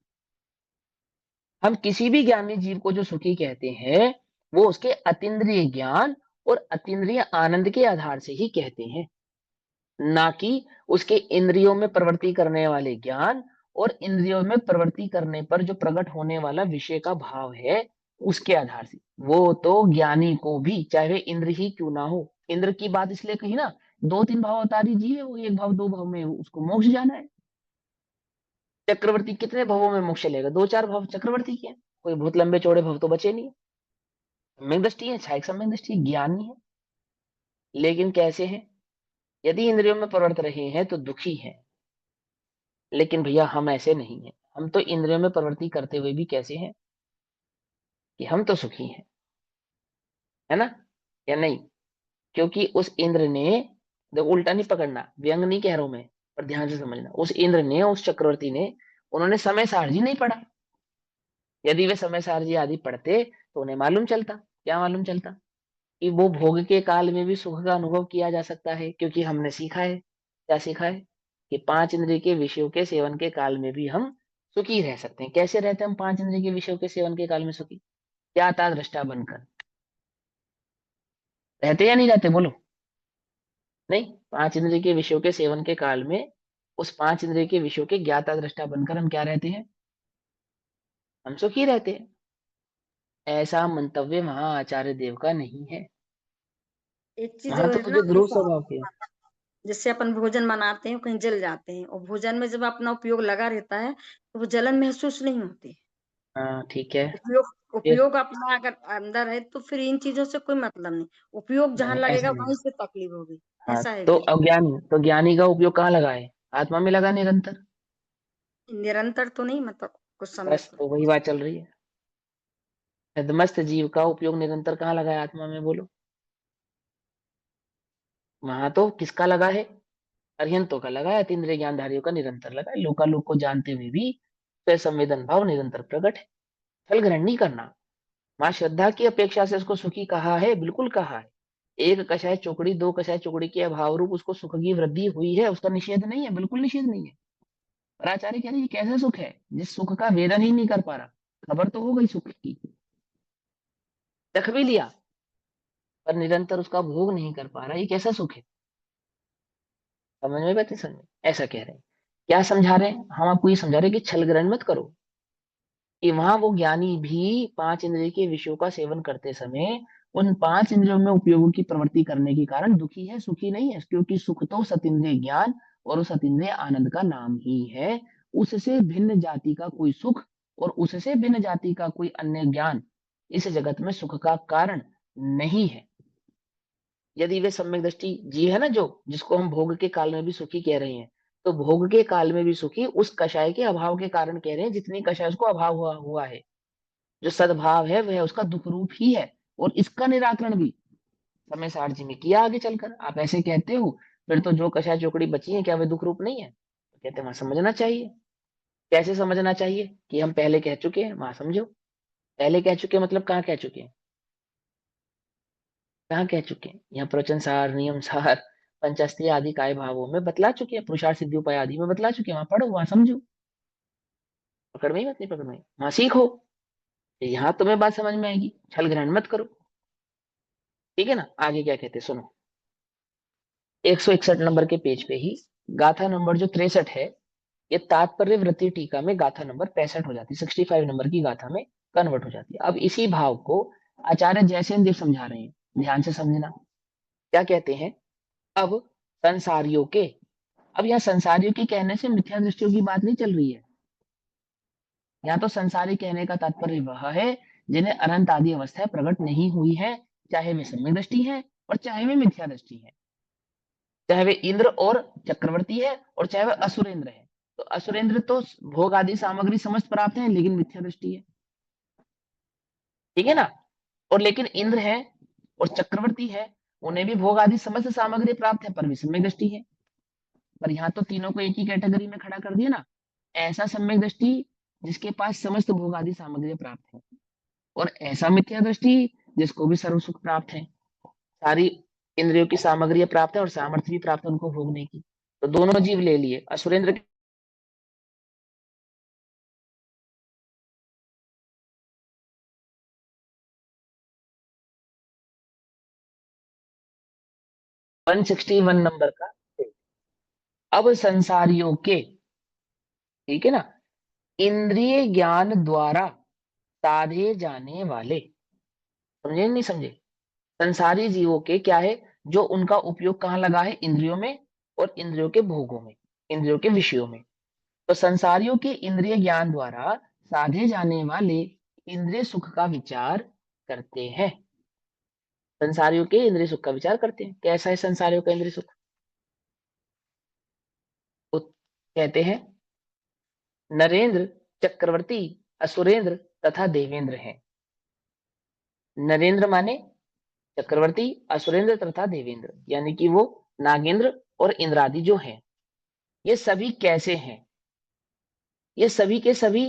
हम किसी भी ज्ञानी जीव को जो सुखी कहते हैं, वो उसके अतीन्द्रिय ज्ञान और अतीन्द्रिय आनंद के आधार से ही कहते हैं, ना कि उसके इंद्रियों में प्रवृत्ति करने वाले ज्ञान और इंद्रियों में प्रवृत्ति करने पर जो प्रकट होने वाला विषय का भाव है, उसके आधार से। वो तो ज्ञानी को भी, चाहे वे इंद्र ही क्यों ना हो, इंद्र की बात इसलिए कही ना, 2 3 भाव अवतारी जीव है वो, एक भाव 2 भाव में उसको मोक्ष जाना है। चक्रवर्ती कितने भवों में मोक्ष लेगा? 2 4 भव चक्रवर्ती के हैं, कोई बहुत लंबे चौड़े भव तो बचे नहीं। सम्यक दृष्टि है, छायक सम्यक दृष्टि, ज्ञानी है, लेकिन कैसे हैं? यदि इंद्रियों में प्रवर्त रहे हैं तो दुखी है। लेकिन भैया हम ऐसे नहीं हैं, हम तो इंद्रियों में प्रवृत्ति करते हुए भी कैसे हैं, कि हम तो सुखी हैं, है ना, या नहीं? क्योंकि उस इंद्र ने, देखो उल्टा नहीं पकड़ना, व्यंग नहीं कह रहा हूं मैं, पर ध्यान से समझना, उस इंद्र ने, उस चक्रवर्ती ने, उन्होंने समय सारजी नहीं पढ़ा। यदि वे समय सारजी आदि पढ़ते तो उन्हें मालूम चलता, क्या मालूम चलता? कि वो भोग के काल में भी सुख का अनुभव किया जा सकता है, क्योंकि हमने सीखा है। क्या सीखा है? कि 5 इंद्रिय के विषयों के सेवन के काल में भी हम सुखी रह सकते हैं। कैसे रहते हैं हम 5 इंद्रिय के विषयों के सेवन के काल में सुखी? ज्ञाता दृष्टा बनकर रहते या नहीं रहते, बोलो? नहीं, 5 इंद्रिय के विषयों के सेवन के काल में उस 5 इंद्रिय के विषयों के ज्ञाता दृष्टा बनकर हम क्या रहते हैं? हम सुखी रहते हैं। ऐसा मंतव्य वहां आचार्य देव का नहीं है। एक चीज वहां तो है ना, मुझे ध्रुव स्वभाव के। जैसे अपन भोजन बनाते हैं कहीं जल जाते हैं और भोजन में जब अपना उपयोग लगा रहता है तो वो जलन महसूस नहीं होती। हाँ ठीक है। उपयोग फिर उपयोग अपना अगर अंदर है तो फिर इन चीजों से कोई मतलब नहीं। उपयोग जहां नहीं, ऐसा लगेगा नहीं। वहीं से तकलीफ होगी। हाँ, ऐसा है तो कि अज्ञानी, तो ज्ञानी का उपयोग कहाँ लगा है? आत्मा में लगा निरंतर। निरंतर तो नहीं, मतलब कुछ समय बस तो। तो वही बात चल रही है। सदमस्त जीव का उपयोग निरंतर कहाँ लगा है? आत्मा में, बोलो? वहां तो किसका लगा है? अरिहंतों का लगा है, अतीन्द्रिय ज्ञानधारियों का निरंतर लगा है। लोकालोक को जानते हुए भी स्वयं संवेदन भाव निरंतर प्रकट है। फल ग्रहण नहीं करना। माँ श्रद्धा की अपेक्षा से उसको सुखी कहा है, बिल्कुल कहा है। एक कषाय चौकड़ी, दो कषाय चौकड़ी के अभाव रूप उसको सुख की वृद्धि हुई है, उसका निषेध नहीं है, बिल्कुल निषेध नहीं है। पर आचार्य कह रहे हैं, ये कैसा सुख है जिस सुख का वेदन ही नहीं कर पा रहा? खबर तो हो गई सुख की, चख भी लिया, पर निरंतर उसका भोग नहीं कर पा रहा, ये कैसा सुख है? समझ में बात नहीं? समझ में? ऐसा कह रहे हैं। क्या समझा रहे हैं हम आपको? ये समझा रहे हैं कि छल ग्रहण मत करो, कि वहां वो ज्ञानी भी 5 इंद्रिय के विषयों का सेवन करते समय उन 5 इंद्रियों में उपयोगों की प्रवृत्ति करने के कारण दुखी है, सुखी नहीं है। क्योंकि सुख तो सतीन्द्रिय ज्ञान और उस अतीन्द्रिय आनंद का नाम ही है। उससे भिन्न जाति का कोई सुख और उससे भिन्न जाति का कोई अन्य ज्ञान इस जगत में सुख का कारण नहीं है। यदि वे सम्यक दृष्टि जीव है ना, जो जिसको हम भोग के काल में भी सुखी कह रहे हैं, तो भोग के काल में भी सुखी उस कषाय के अभाव के कारण कह रहे हैं, जितनी कषाय उसको अभाव हुआ है। जो सद्भाव है वह उसका दुख रूप ही है। और इसका निराकरण भी समय सार जी ने किया आगे चलकर। आप ऐसे कहते हो, फिर तो जो कषाय चौकड़ी बची है क्या वे दुख रूप नहीं है? तो कहते हैं वहां समझना चाहिए। कैसे समझना चाहिए? कि हम पहले कह चुके हैं, वहां समझो। पहले कह चुके हैं मतलब कहाँ कह चुके हैं? कहाँ कह चुके हैं? यहाँ प्रवचन सार, नियम सार, पंचास्त्री आदि काय भावों में बतला चुके हैं, पुरुषार्थ सिद्धि उपाय आदि में बतला चुके हैं। वहां पढ़ो, वहां समझो। पकड़ में ही मत, नहीं पकड़ में, वहां सीखो। यहाँ तुम्हें बात समझ में आएगी। छल ग्रहण मत करो। ठीक है ना? आगे क्या कहते हैं सुनो। 161 नंबर के पेज पे ही गाथा नंबर जो 63 है, ये तात्पर्य वृत्ति टीका में गाथा नंबर 65 हो जाती है, 65 नंबर की गाथा में कन्वर्ट हो जाती है। अब इसी भाव को आचार्य जयसेन देव समझा रहे हैं, ध्यान से समझना। क्या कहते हैं? अब संसारियों के, अब यहाँ संसारियों की कहने से मिथ्या दृष्टियों की बात नहीं चल रही है। यहाँ तो संसारी कहने का तात्पर्य वह है जिन्हें अनंत आदि अवस्थाएं प्रकट नहीं हुई है, चाहे वे सम्यक दृष्टि है और चाहे वे मिथ्या दृष्टि है, चाहे वे इंद्र और चक्रवर्ती है और चाहे वे असुरेंद्र है। तो असुरेंद्र तो भोग आदि सामग्री समस्त प्राप्त है लेकिन मिथ्या दृष्टि है, ठीक है ना? और लेकिन इंद्र है और चक्रवर्ती है, उन्हें भी भोग आदि समस्त सामग्री प्राप्त है पर भी सम्यक दृष्टि है। पर यहाँ तो तीनों को एक ही कैटेगरी में खड़ा कर दिया ना। ऐसा सम्यक दृष्टि जिसके पास समस्त भोग आदि सामग्री प्राप्त है, और ऐसा मिथ्या दृष्टि जिसको भी सर्व सुख प्राप्त है, सारी इंद्रियों की सामग्री प्राप्त है और सामर्थ्य भी प्राप्त है उनको भोगने की। तो दोनों जीव ले लिए। असुरेंद्र 161 नंबर का। अब संसारियों के, ठीक है ना, इंद्रिय ज्ञान द्वारा साधे जाने वाले, समझे नहीं समझे? संसारी जीवों के क्या है? जो उनका उपयोग कहाँ लगा है? इंद्रियों में और इंद्रियों के भोगों में, इंद्रियों के विषयों में। तो संसारियों के इंद्रिय ज्ञान द्वारा साधे जाने वाले इंद्रिय सुख का विचार करते हैं। संसारियों के इंद्रिय सुख का विचार करते हैं। कैसा है संसारियों का इंद्रिय सुख? वो कहते हैं नरेंद्र, चक्रवर्ती, असुरेंद्र तथा देवेंद्र हैं। नरेंद्र माने चक्रवर्ती, असुरेंद्र तथा देवेंद्र, यानी कि वो नागेंद्र और इंद्रादि जो हैं, ये सभी कैसे हैं? ये सभी के सभी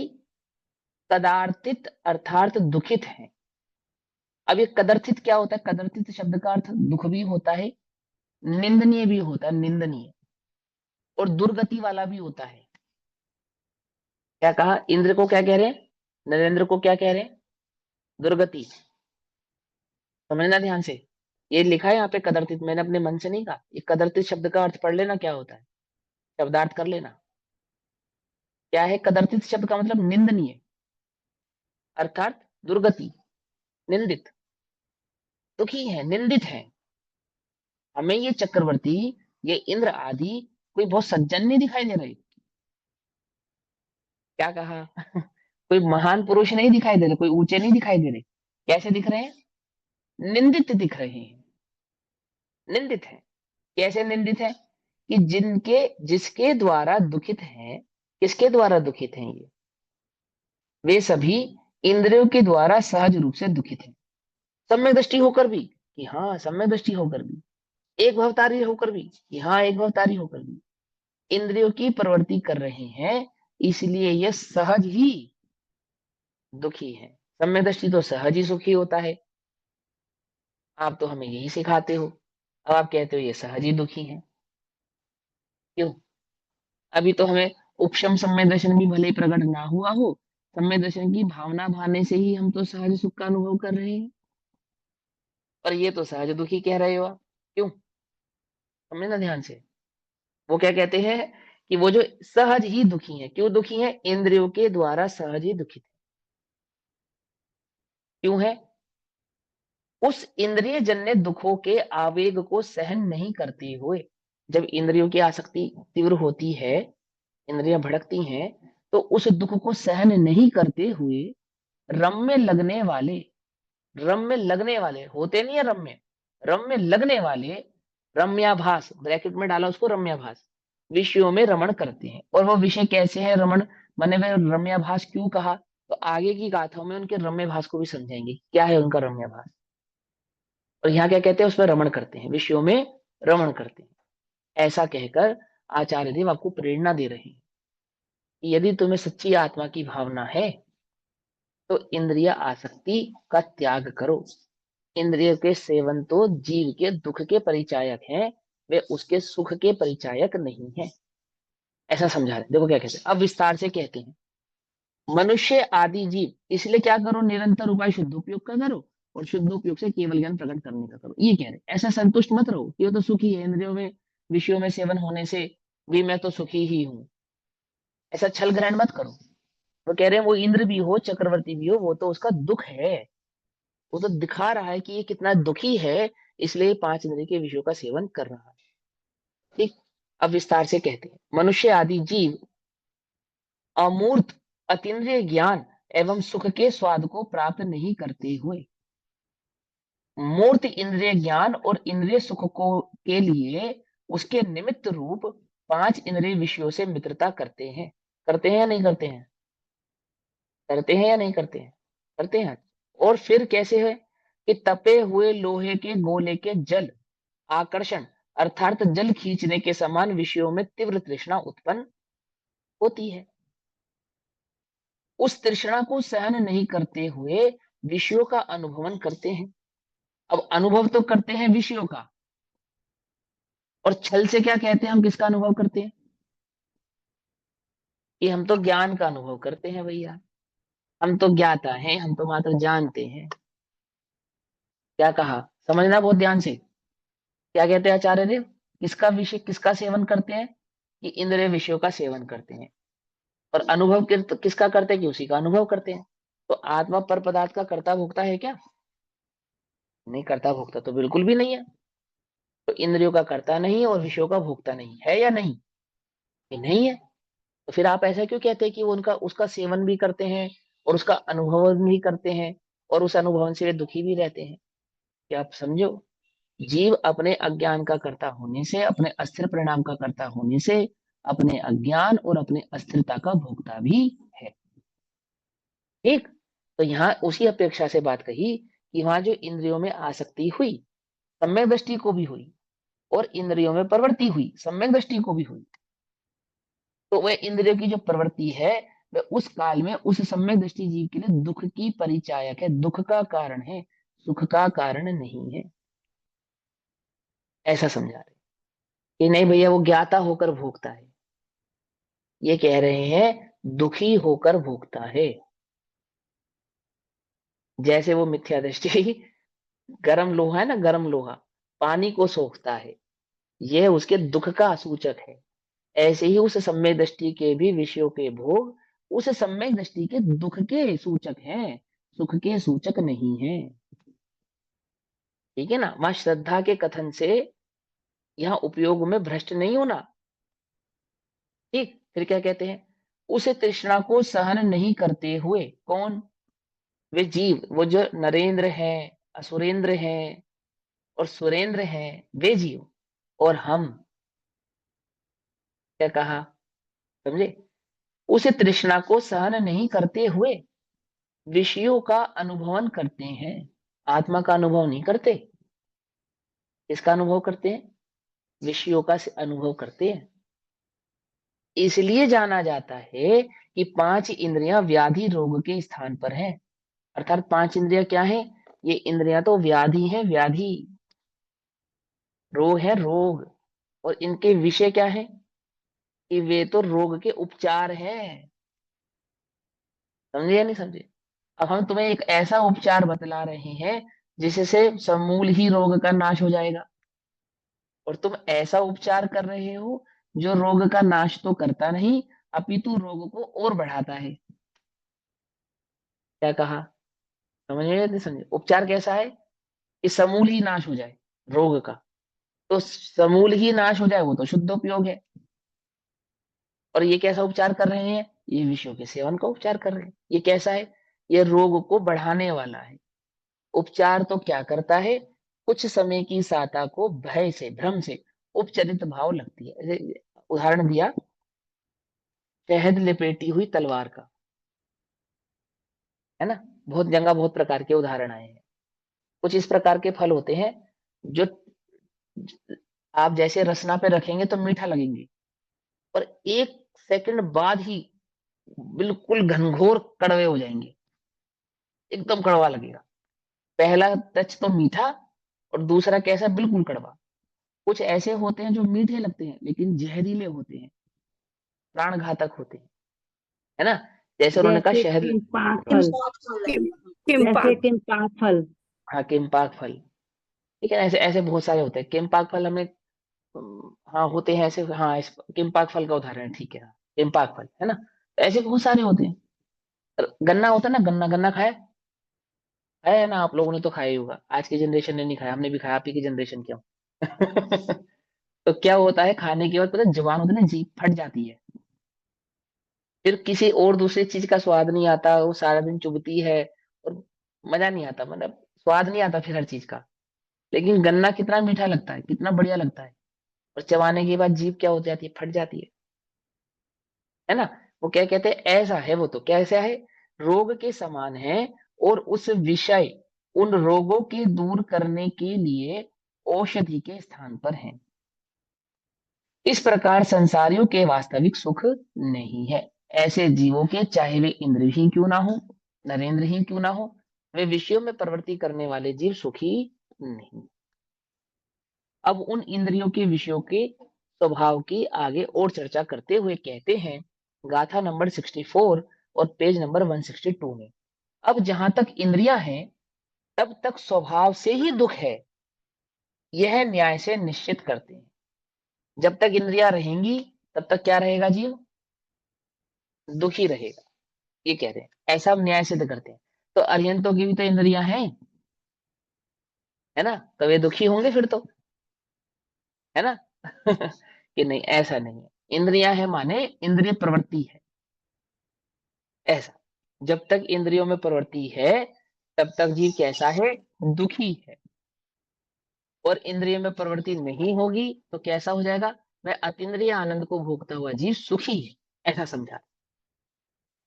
कदार्थित अर्थात दुखित हैं। अब ये कदर्थित क्या होता है? कदर्थित शब्द का अर्थ दुख भी होता है, निंदनीय भी होता है, निंदनीय। और दुर्गति वाला भी होता है। क्या कहा? इंद्र को क्या कह रहे हैं? नरेंद्र को क्या कह रहे हैं? दुर्गति। समझना ध्यान से, ये लिखा है यहाँ पे कदर्थित, मैंने अपने मन से नहीं कहा। ये कदर्थित शब्द का अर्थ पढ़ लेना क्या होता है, शब्दार्थ कर लेना। क्या है कदर्थित शब्द का मतलब? निंदनीय, अर्थात दुर्गति, निंदित, दुखी है, निंदित है। हमें ये चक्रवर्ती, ये इंद्र आदि कोई बहुत सज्जन नहीं दिखाई दे रहे। क्या कहा? कोई महान पुरुष नहीं दिखाई दे रहे, कोई ऊंचे नहीं दिखाई दे रहे। कैसे दिख रहे हैं? निंदित दिख रहे हैं, निंदित है। कैसे निंदित है? कि जिनके, जिसके द्वारा दुखित है, किसके द्वारा दुखित हैं ये? वे सभी इंद्रियों के द्वारा सहज रूप से दुखित हैं। सम्यक दृष्टि होकर भी, कि हाँ सम्यक दृष्टि होकर भी, एक भवतारी होकर भी, कि हाँ एक भवतारी होकर भी इंद्रियों की प्रवृत्ति कर रहे हैं, इसलिए ये सहज ही दुखी है। सम्यक दृष्टि तो सहज ही सुखी होता है। आप तो हमें यही सिखाते हो, अब आप कहते हो ये सहज ही दुखी है। क्यों? अभी तो हमें उपशम सम्यक दर्शन भी भले ही प्रकट ना हुआ हो, सम्यक दर्शन की भावना भाने से ही हम तो सहज सुख का अनुभव कर रहे हैं, और ये तो सहज दुखी कह रहे हो आप। क्यों? समझना ध्यान से। वो क्या कहते हैं कि वो जो सहज ही दुखी है, क्यों दुखी है? इंद्रियों के द्वारा सहज ही दुखित है। क्यों है? उस इंद्रिय जन्य दुखों के आवेग को सहन नहीं करते हुए, जब इंद्रियों की आसक्ति तीव्र होती है, इंद्रियां भड़कती हैं, तो उस दुख को सहन नहीं करते हुए रम्य लगने वाले, रम्य लगने वाले होते नहीं है, रम्य, रम्य लगने वाले, रम्याभास ब्रैकेट में डाला उसको, रम्याभास विषयों में रमण करते हैं। और वो विषय कैसे है रमण, मैंने वे रम्याभास क्यों कहा, तो आगे की गाथाओं में उनके रम्यभास को भी समझाएंगे क्या है उनका रम्याभास। और यहाँ क्या कहते हैं? उसमें रमण करते हैं, विषयों में रमण करते हैं। ऐसा कहकर आचार्य देव आपको प्रेरणा दे रहे हैं कि यदि तुम्हें सच्ची आत्मा की भावना है तो इंद्रिय आसक्ति का त्याग करो। इंद्रिय के सेवन तो जीव के दुख के परिचायक हैं, वे उसके सुख के परिचायक नहीं है। ऐसा समझा रहे। देखो क्या कहते हैं, अब विस्तार से कहते हैं। मनुष्य आदि जीव, इसलिए क्या करो? निरंतर उपाय शुद्ध उपयोग का करो, और शुद्ध उपयोग से केवल ज्ञान प्रकट करने का करो। ये कह रहे, ऐसा संतुष्ट मत रहो कि वो तो सुखी है, इंद्रियों में विषयों में सेवन होने से भी मैं तो सुखी ही हूं। ऐसा छल ग्रहण मत करो। वो कह रहे हैं वो इंद्र भी हो, चक्रवर्ती भी हो, वो तो उसका दुख है, वो तो दिखा रहा है कि ये कितना दुखी है, इसलिए पांच इंद्रिय के विषयों का सेवन कर रहा है। ठीक। अब विस्तार से कहते हैं, मनुष्य आदि जीव अमूर्त अतीन्द्रिय ज्ञान एवं सुख के स्वाद को प्राप्त नहीं करते हुए मूर्त इंद्रिय ज्ञान और इंद्रिय सुख को के लिए उसके निमित्त रूप पांच इंद्रिय विषयों से मित्रता करते हैं। करते हैं या नहीं करते हैं? करते हैं या नहीं करते हैं? करते हैं। और फिर कैसे है कि तपे हुए लोहे के गोले के जल आकर्षण अर्थात जल खींचने के समान विषयों में तीव्र तृष्णा उत्पन्न होती है। उस तृष्णा को सहन नहीं करते हुए विषयों का अनुभवन करते हैं। अब अनुभव तो करते हैं विषयों का, और छल से क्या कहते हैं? हम किसका अनुभव करते हैं? कि हम तो ज्ञान का अनुभव करते हैं भैया, हम तो ज्ञाता हैं, हम तो मात्र जानते हैं। क्या कहा? समझना बहुत ध्यान से। क्या कहते हैं आचार्य देव? किसका विषय, किसका सेवन करते हैं? कि इंद्रिय विषयों का सेवन करते हैं। और अनुभव किसका करते हैं? कि उसी का अनुभव करते हैं। तो आत्मा पर पदार्थ का कर्ता भोक्ता है क्या? नहीं, कर्ता भोक्ता तो बिल्कुल भी नहीं है। तो इंद्रियों का कर्ता नहीं है और विषयों का भोक्ता नहीं है, या नहीं? ये नहीं है। तो फिर आप ऐसा क्यों कहते हैं कि वो उनका उसका सेवन भी करते हैं और उसका अनुभव भी करते हैं, और उस अनुभव से वे दुखी भी रहते हैं? क्या आप समझो, जीव अपने अज्ञान का कर्ता होने से, अपने अस्थिर परिणाम का कर्ता होने से, अपने अज्ञान और अपने अस्थिरता का भोक्ता भी है। ठीक। तो यहाँ उसी अपेक्षा से बात कही कि वहां जो इंद्रियों में आसक्ति हुई, सम्यक दृष्टि को भी हुई, और इंद्रियों में प्रवृत्ति हुई, सम्यक दृष्टि को भी हुई, तो वह इंद्रियों की जो प्रवृत्ति है वह उस काल में उस सम्यक दृष्टि जीव के लिए दुख की परिचायक है, दुख का कारण है, सुख का कारण नहीं है। ऐसा समझा रहे कि नहीं भैया वो ज्ञाता होकर भोगता है, ये कह रहे हैं दुखी होकर भोगता है। जैसे वो मिथ्या दृष्टि गर्म लोहा है ना, गर्म लोहा पानी को सोखता है, यह उसके दुख का सूचक है। ऐसे ही उस सम्यक दृष्टि के भी विषयों के भोग उस सम्यक दृष्टि के दुख के सूचक हैं, सुख के सूचक नहीं है। ठीक है ना, वहां श्रद्धा के कथन से यहाँ उपयोग में भ्रष्ट नहीं होना। ठीक, फिर क्या कहते हैं, उसे तृष्णा को सहन नहीं करते हुए, कौन, वे जीव, वो जो नरेंद्र हैं, असुरेंद्र हैं और सुरेंद्र हैं, वे जीव और हम, क्या कहा, समझे, उसे तृष्णा को सहन नहीं करते हुए विषयों का अनुभवन करते हैं। आत्मा का अनुभव नहीं करते, किसका अनुभव करते हैं, विषयों का अनुभव करते हैं। इसलिए जाना जाता है कि पांच इंद्रियां व्याधि रोग के स्थान पर हैं। अर्थात पांच इंद्रियां क्या हैं, ये इंद्रियां तो व्याधि है, व्याधि, रोग है, रोग, और इनके विषय क्या है, कि वे तो रोग के उपचार हैं। समझे या नहीं समझे। अब हम तुम्हें एक ऐसा उपचार बतला रहे हैं जिससे समूल ही रोग का नाश हो जाएगा, और तुम ऐसा उपचार कर रहे हो जो रोग का नाश तो करता नहीं, अपितु रोग को और बढ़ाता है। क्या कहा, समझ में या नहीं समझे। उपचार कैसा है, कि समूल ही नाश हो जाए रोग का, तो समूल ही नाश हो जाए वो तो शुद्ध उपयोग है। और ये कैसा उपचार कर रहे हैं, ये विषयों के सेवन का उपचार कर रहे हैं। ये कैसा है, ये रोग को बढ़ाने वाला है। उपचार तो क्या करता है, कुछ समय की साता को भय से, भ्रम से उपचरित भाव लगती है। उदाहरण दिया, शहद लिपेटी हुई तलवार का, है ना, बहुत जगह बहुत प्रकार के उदाहरण आए हैं। कुछ इस प्रकार के फल होते हैं जो आप जैसे रसना पे रखेंगे तो मीठा लगेंगे, और एक सेकंड बाद ही बिल्कुल घनघोर कड़वे हो जाएंगे, एकदम कड़वा लगेगा। पहला टच तो मीठा, और दूसरा कैसा, बिल्कुल कड़वा। कुछ ऐसे होते हैं जो मीठे लगते हैं लेकिन जहरीले होते हैं, प्राण घातक होते हैं, है ना। जैसे उन्होंने कहा जैसे शहद, किम्पात फल, जैसे किम्पाक। किम्पात फल। हाँ किम्पाक फल, ठीक है, ऐसे ऐसे बहुत सारे होते हैं। किम्पाक फल हमें, हाँ होते हैं ऐसे, हाँ किम्पाक फल का उदाहरण है, ठीक है, हाँ किम्पाक फल, है ना। ऐसे बहुत सारे होते हैं। और गन्ना होता है ना, गन्ना, गन्ना खाया है ना, आप लोगों ने तो खाया ही होगा। आज की जनरेशन ने नहीं खाया, हमने भी खाया, आप ही की जनरेशन क्यों। तो क्या होता है, खाने के बाद पता है, जुबान होती है ना, जीभ फट जाती है, फिर किसी और दूसरी चीज का स्वाद नहीं आता, वो सारा दिन चुभती है, और मजा नहीं आता, मतलब स्वाद नहीं आता फिर हर चीज का। लेकिन गन्ना कितना मीठा लगता है, कितना बढ़िया लगता है, और चबाने के बाद जीभ क्या हो जाती है, फट जाती है ना। वो क्या कहते हैं, ऐसा है वो, तो कैसा है, रोग के समान है, और उस विषय उन रोगों के दूर करने के लिए औषधि के स्थान पर है। इस प्रकार संसारियों के वास्तविक सुख नहीं है। ऐसे जीवों के चाहे वे इंद्र ही क्यों ना हो, नरेंद्र ही क्यों ना हो, वे विषयों में प्रवृत्ति करने वाले जीव सुखी नहीं। अब उन इंद्रियों के विषयों के स्वभाव की आगे और चर्चा करते हुए कहते हैं, गाथा नंबर 64 और पेज नंबर 162 में, अब जहां तक इंद्रियां हैं तब तक स्वभाव से ही दुख है, यह न्याय से निश्चित करते हैं। जब तक इंद्रियां रहेंगी तब तक क्या रहेगा जीव, दुखी रहेगा, ये कह रहे हैं, ऐसा हम न्याय सिद्ध करते हैं। तो अरियंतों की भी तो इंद्रियां हैं, है ना, तो वे दुखी होंगे फिर तो, है ना। कि नहीं, ऐसा नहीं है, इंद्रियां है माने इंद्रिय प्रवृत्ति है, ऐसा। जब तक इंद्रियों में प्रवृत्ति है तब तक जीव कैसा है, दुखी है। और इंद्रिय में प्रवृत्ति नहीं होगी तो कैसा हो जाएगा, वह अतीन्द्रिय आनंद को भोगता हुआ जीव सुखी है, ऐसा समझा।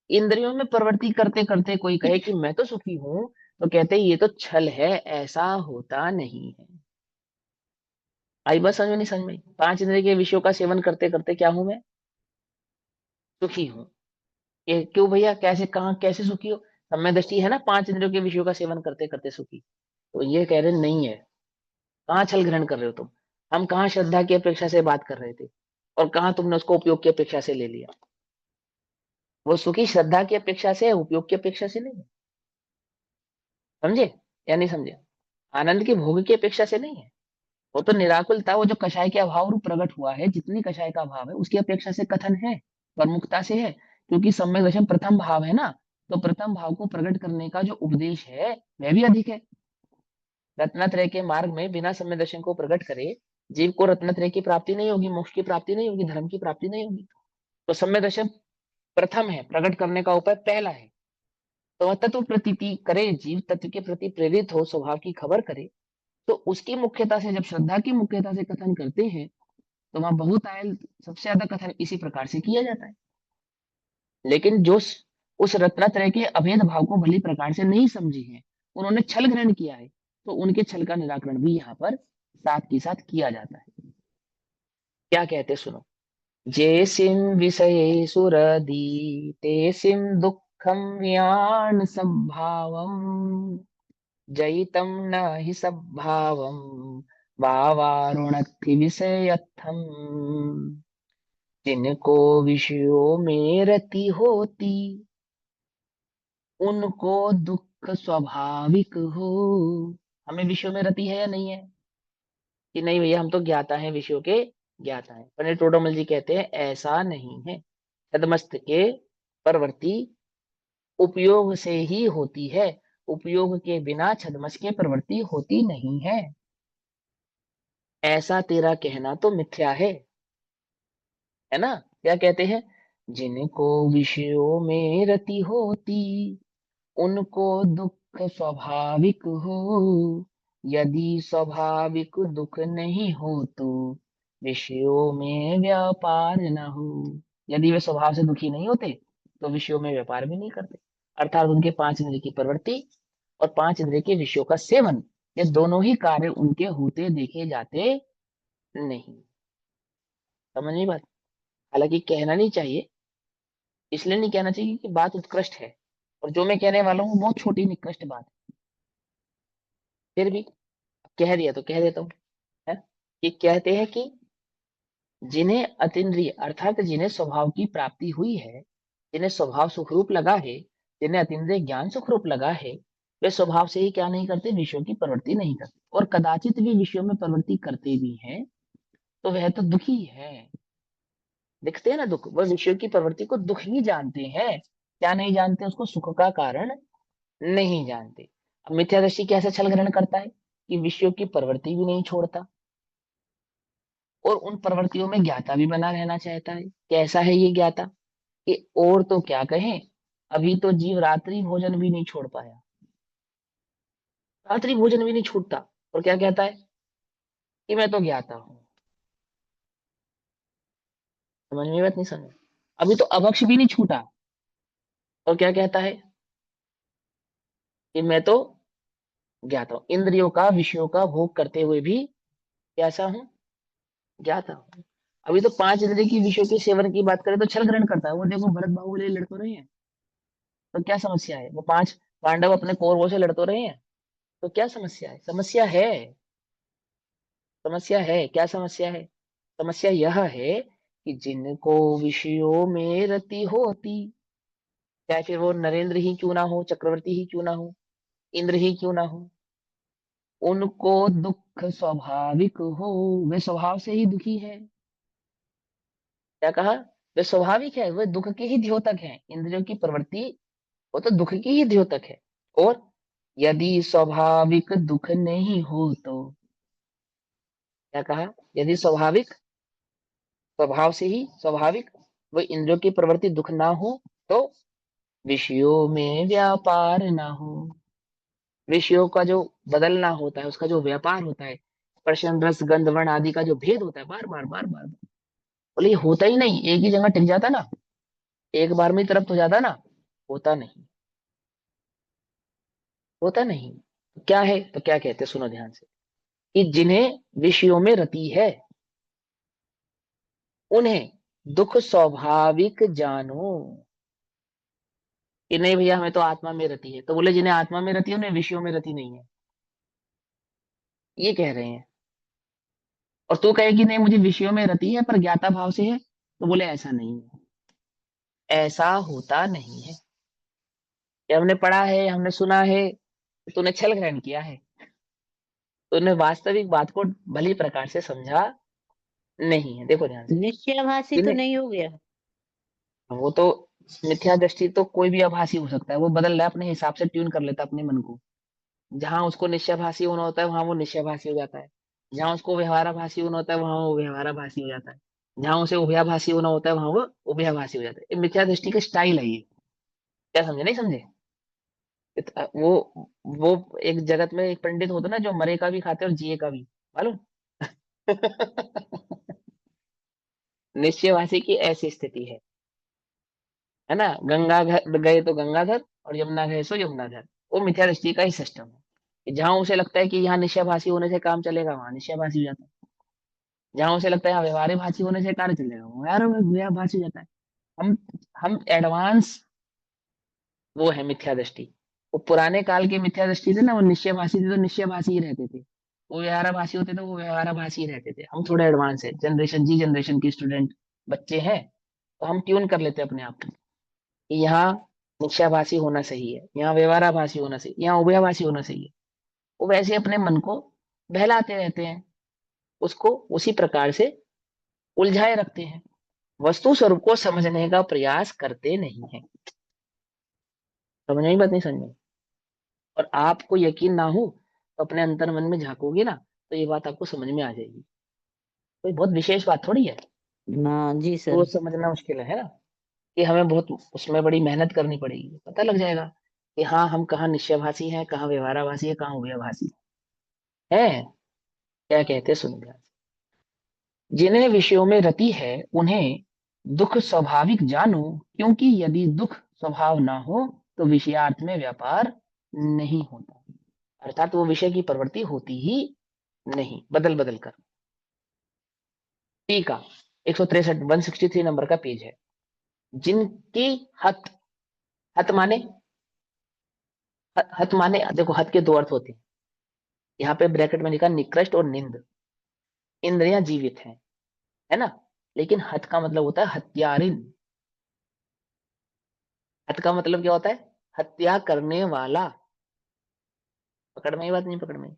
इंद्रियों में प्रवृत्ति करते करते कोई कहे कि मैं तो सुखी हूं, तो कहते हैं ये तो छल है, ऐसा होता नहीं है। आई बात समझ में, नहीं समझ में, पांच इंद्रिय के विषयों का सेवन करते करते क्या हूं मैं, सुखी हूं। ये क्यों भैया, कैसे, कहाँ, कैसे सुखी हो, समय दृष्टि है ना, पांच इंद्रियों के विषयों का सेवन करते करते सुखी। तो ये कह रहे नहीं है, कहाँ छल ग्रहण कर रहे हो तुम। हम कहाँ श्रद्धा की अपेक्षा से बात कर रहे थे, और कहाँ तुमने उसको उपयोग की अपेक्षा से ले लिया। वो सुखी श्रद्धा की अपेक्षा से है, उपयोग की अपेक्षा से नहीं है। समझे या नहीं समझे? आनंद के भोग की अपेक्षा से नहीं है। वो तो निराकुलता, वो जो कषाय के अभाव रूप प्रकट हुआ है, जितनी कषाय का अभाव है उसकी अपेक्षा से कथन है, प्रमुखता से है, क्योंकि सम्यक दर्शन प्रथम भाव है ना। तो प्रथम भाव को प्रकट करने का जो उपदेश है वह भी अधिक है। रत्नत्रय के मार्ग में बिना सम्यक दर्शन को प्रकट करे जीव को रत्नत्रय की प्राप्ति नहीं होगी, मोक्ष की प्राप्ति नहीं होगी, धर्म की प्राप्ति नहीं होगी। तो सम्यक दर्शन प्रथम है, प्रकट करने का उपाय पहला है। तो वह तत्व प्रतीति करे, जीव तत्व के प्रति प्रेरित हो, स्वभाव की खबर करे, तो उसकी मुख्यता से, जब श्रद्धा की मुख्यता से कथन करते हैं, तो वहां बहुत आयल सबसे ज्यादा कथन इसी प्रकार से किया जाता है। लेकिन जो उस रत्नत्रय के अभेद भाव को भली प्रकार से नहीं समझे हैं, उन्होंने छल ग्रहण किया है, तो उनके छल का निराकरण भी यहाँ पर साथ के साथ किया जाता है। क्या कहते सुनो। जेसिम विषये सुरदी तेसिम दुखम व्यान संभावम जयितं न हि सद्भावं वावारुणक्ति विषयत्थम। जिनको विषयों में रति होती उनको दुख स्वाभाविक हो। हमें विषयों में रति है या नहीं है? कि नहीं भैया हम तो ज्ञाता हैं, विषयों के ज्ञाता हैं। पंडित टोडरमल जी कहते हैं ऐसा नहीं है। सदमस्त के प्रवृत्ति उपयोग से ही होती है, उपयोग के बिना छदमस के प्रवृत्ति होती नहीं है। ऐसा तेरा कहना तो मिथ्या है ना? क्या कहते हैं? जिनको विषयों में रति होती उनको दुख स्वाभाविक हो, यदि स्वाभाविक दुख नहीं हो तो विषयों में व्यापार न हो। यदि वे स्वभाव से दुखी नहीं होते तो विषयों में व्यापार भी नहीं करते। अर्थात उनके पांच इंद्रिय की प्रवृत्ति और पांच इंद्रिय के विषयों का सेवन, ये दोनों ही कार्य उनके होते देखे जाते नहीं। समझ नहीं बात? हालांकि कहना नहीं चाहिए, इसलिए नहीं कहना चाहिए कि बात उत्कृष्ट है, और जो मैं कहने वाला हूँ बहुत छोटी निकृष्ट बात है, फिर भी कह दिया तो कह देता हूँ। है कि कहते हैं कि जिन्हें अतीन्द्रिय अर्थात जिन्हें स्वभाव की प्राप्ति हुई है, जिन्हें स्वभाव सुखरूप लगा है, जिन्हें अतीन्द्रिय ज्ञान सुखरूप लगा है, वे स्वभाव से ही क्या नहीं करते? विषयों की प्रवृत्ति नहीं करते, और कदाचित भी विषयों में प्रवृत्ति करते भी हैं तो वह तो दुखी है। दिखते हैं ना दुख, वह विषयों की प्रवृत्ति को दुख ही जानते हैं, क्या नहीं जानते? उसको सुख का कारण नहीं जानते। अब मिथ्यादर्शी कैसे छल ग्रहण करता है कि विषयों की प्रवृत्ति भी नहीं छोड़ता और उन प्रवृत्तियों में ज्ञाता भी बना रहना चाहता है। कैसा है ये ज्ञाता कि और तो क्या कहें, अभी तो जीव रात्रि भोजन भी नहीं छोड़ पाया, रात्रि भोजन भी नहीं छूटता, और क्या कहता है कि मैं तो ज्ञाता हूं। समझ में बात नहीं? समझ, अभी तो अभक्ष भी नहीं छूटा और क्या कहता है कि मैं तो ज्ञाता हूं। इंद्रियों का विषयों का भोग करते हुए भी कैसा हूं? ज्ञाता हूं। अभी तो पांच इंद्रिय की विषयों के सेवन की बात करें तो छल ग्रहण करता है। वो देखो भरत बाहुबली लड़ तो रहे हैं, तो क्या समस्या है? वो पांच पांडव अपने कौरवों से लड़ तो रहे हैं, तो क्या समस्या है? समस्या है, समस्या है। क्या समस्या है? समस्या यह है कि जिनको विषयों में रति होती, चाहे फिर वो नरेंद्र ही क्यों ना हो, चक्रवर्ती ही क्यों ना हो, इंद्र ही क्यों ना हो, उनको दुख स्वाभाविक हो, वे स्वभाव से ही दुखी है। क्या कहा? वे स्वाभाविक है, वे दुख के ही द्योतक हैं। इंद्रियों की प्रवृत्ति वो तो दुख की ही द्योतक है। और यदि स्वाभाविक दुख नहीं हो तो, क्या कहा? यदि स्वाभाविक, स्वभाव से ही स्वाभाविक वो इंद्रियों की प्रवृत्ति दुख ना हो तो विषयों में व्यापार ना हो। विषयों का जो बदलना होता है, उसका जो व्यापार होता है, स्पर्शन रस गंध वर्ण आदि का जो भेद होता है, बार बार बार बार, बोले ये होता ही नहीं, एक ही जगह टिक जाता ना, एक बार में ही तरफ हो जाता ना, होता नहीं, होता नहीं। क्या है? तो क्या कहते हैं सुनो ध्यान से, कि जिन्हें विषयों में रति है उन्हें दुख स्वाभाविक जानो। कि नहीं भैया हमें तो आत्मा में रति है, तो बोले जिन्हें आत्मा में रति है उन्हें विषयों में रति नहीं है, ये कह रहे हैं। और तू कहे कि नहीं मुझे विषयों में रति है पर ज्ञाता भाव से है, तो बोले ऐसा नहीं है, ऐसा होता नहीं है। ये हमने पढ़ा है, हमने सुना है, तूने छल ग्रहण किया है, तूने वास्तविक बात को भली प्रकार से समझा नहीं है। देखो ध्यान से, निश्चयाभासी तो जिन्हें नहीं हो गया? वो तो मिथ्या दृष्टि तो कोई भी आभासी हो सकता है, वो बदल रहा है, अपने हिसाब से ट्यून कर लेता है अपने मन को। जहां उसको निश्चयाभासी होना होता है वहां वो निश्चयाभासी हो जाता है, जहां उसको व्यवहाराभासी होना होता है वहां वो व्यवहाराभासी हो जाता है, जहां उसे उभयाभासी होना होता है वहां वो उभयाभासी हो जाता है। ये मिथ्या दृष्टि का स्टाइल है ये। क्या समझे, नहीं समझे? वो एक जगत में एक पंडित होता ना, जो मरे का भी खाते और जिए का भी, मालूम? निश्चयवासी की ऐसी स्थिति है ना। गंगा घर गए तो गंगाधर और यमुना गए सो यमुनाधर। वो मिथ्या दृष्टि का ही सिस्टम है कि जहां उसे लगता है कि यहाँ निश्चयभासी होने से काम चलेगा वहां निश्चयभासी हो जाता है, जहां उसे लगता है यहाँ व्यवहारिक भाषी होने से कार्य चलेगा वो यार व्यवहारिक हो जाता है। हम हम एडवांस वो है मिथ्या दृष्टि। वो पुराने काल के मिथ्या दृष्टि थे ना, वो निश्चयभाषी थे तो निश्चयभाषी ही रहते थे, वो व्यवहाराभासी होते थे वो व्यवहाराभासी ही रहते थे। हम थोड़ा एडवांस है, जनरेशन जी जनरेशन की स्टूडेंट बच्चे हैं, तो हम ट्यून कर लेते हैं अपने आप को कि यहाँ निश्चयभाषी होना सही है, यहाँ व्यवहाराभासी होना सही, यहाँ उभयभाषी होना सही है। वो वैसे अपने मन को बहलाते रहते हैं, उसको उसी प्रकार से उलझाए रखते हैं, वस्तु स्वरूप को समझने का प्रयास करते नहीं है। समझ में बात, नहीं समझ में? और आपको यकीन ना हो तो अपने अंतर मन में झांकोगे ना, तो ये बात आपको समझ में आ जाएगी। कोई बहुत विशेष बात थोड़ी है, हाँ जी तो वो सर। समझना मुश्किल है ना, कि हमें बहुत उसमें बड़ी मेहनत करनी पड़ेगी। पता लग जाएगा कि हाँ हम कहाँ निश्चयभाषी हैं, कहाँ व्यवहाराभासी है, कहाँ उभयभाषी है। क्या कहते हैं, सुन ध्यान से। जिन्हें विषयों में रति है उन्हें दुख स्वाभाविक जानो, क्योंकि यदि दुख स्वभाव ना हो तो विषयार्थ में व्यापार नहीं होता। अर्थात वो विषय की प्रवृत्ति होती ही नहीं, बदल बदल कर। टीका 163 163 नंबर का पेज है। जिनकी हत, हत माने, हत माने देखो, हत के दो अर्थ होते हैं। यहाँ पे ब्रैकेट में लिखा निकृष्ट और निंद। इंद्रियां जीवित हैं, है ना, लेकिन हत का मतलब होता है हत्यारिन। हत का मतलब क्या होता है? हत्या करने वाला। पकड़ में ही बात, नहीं पकड़ में?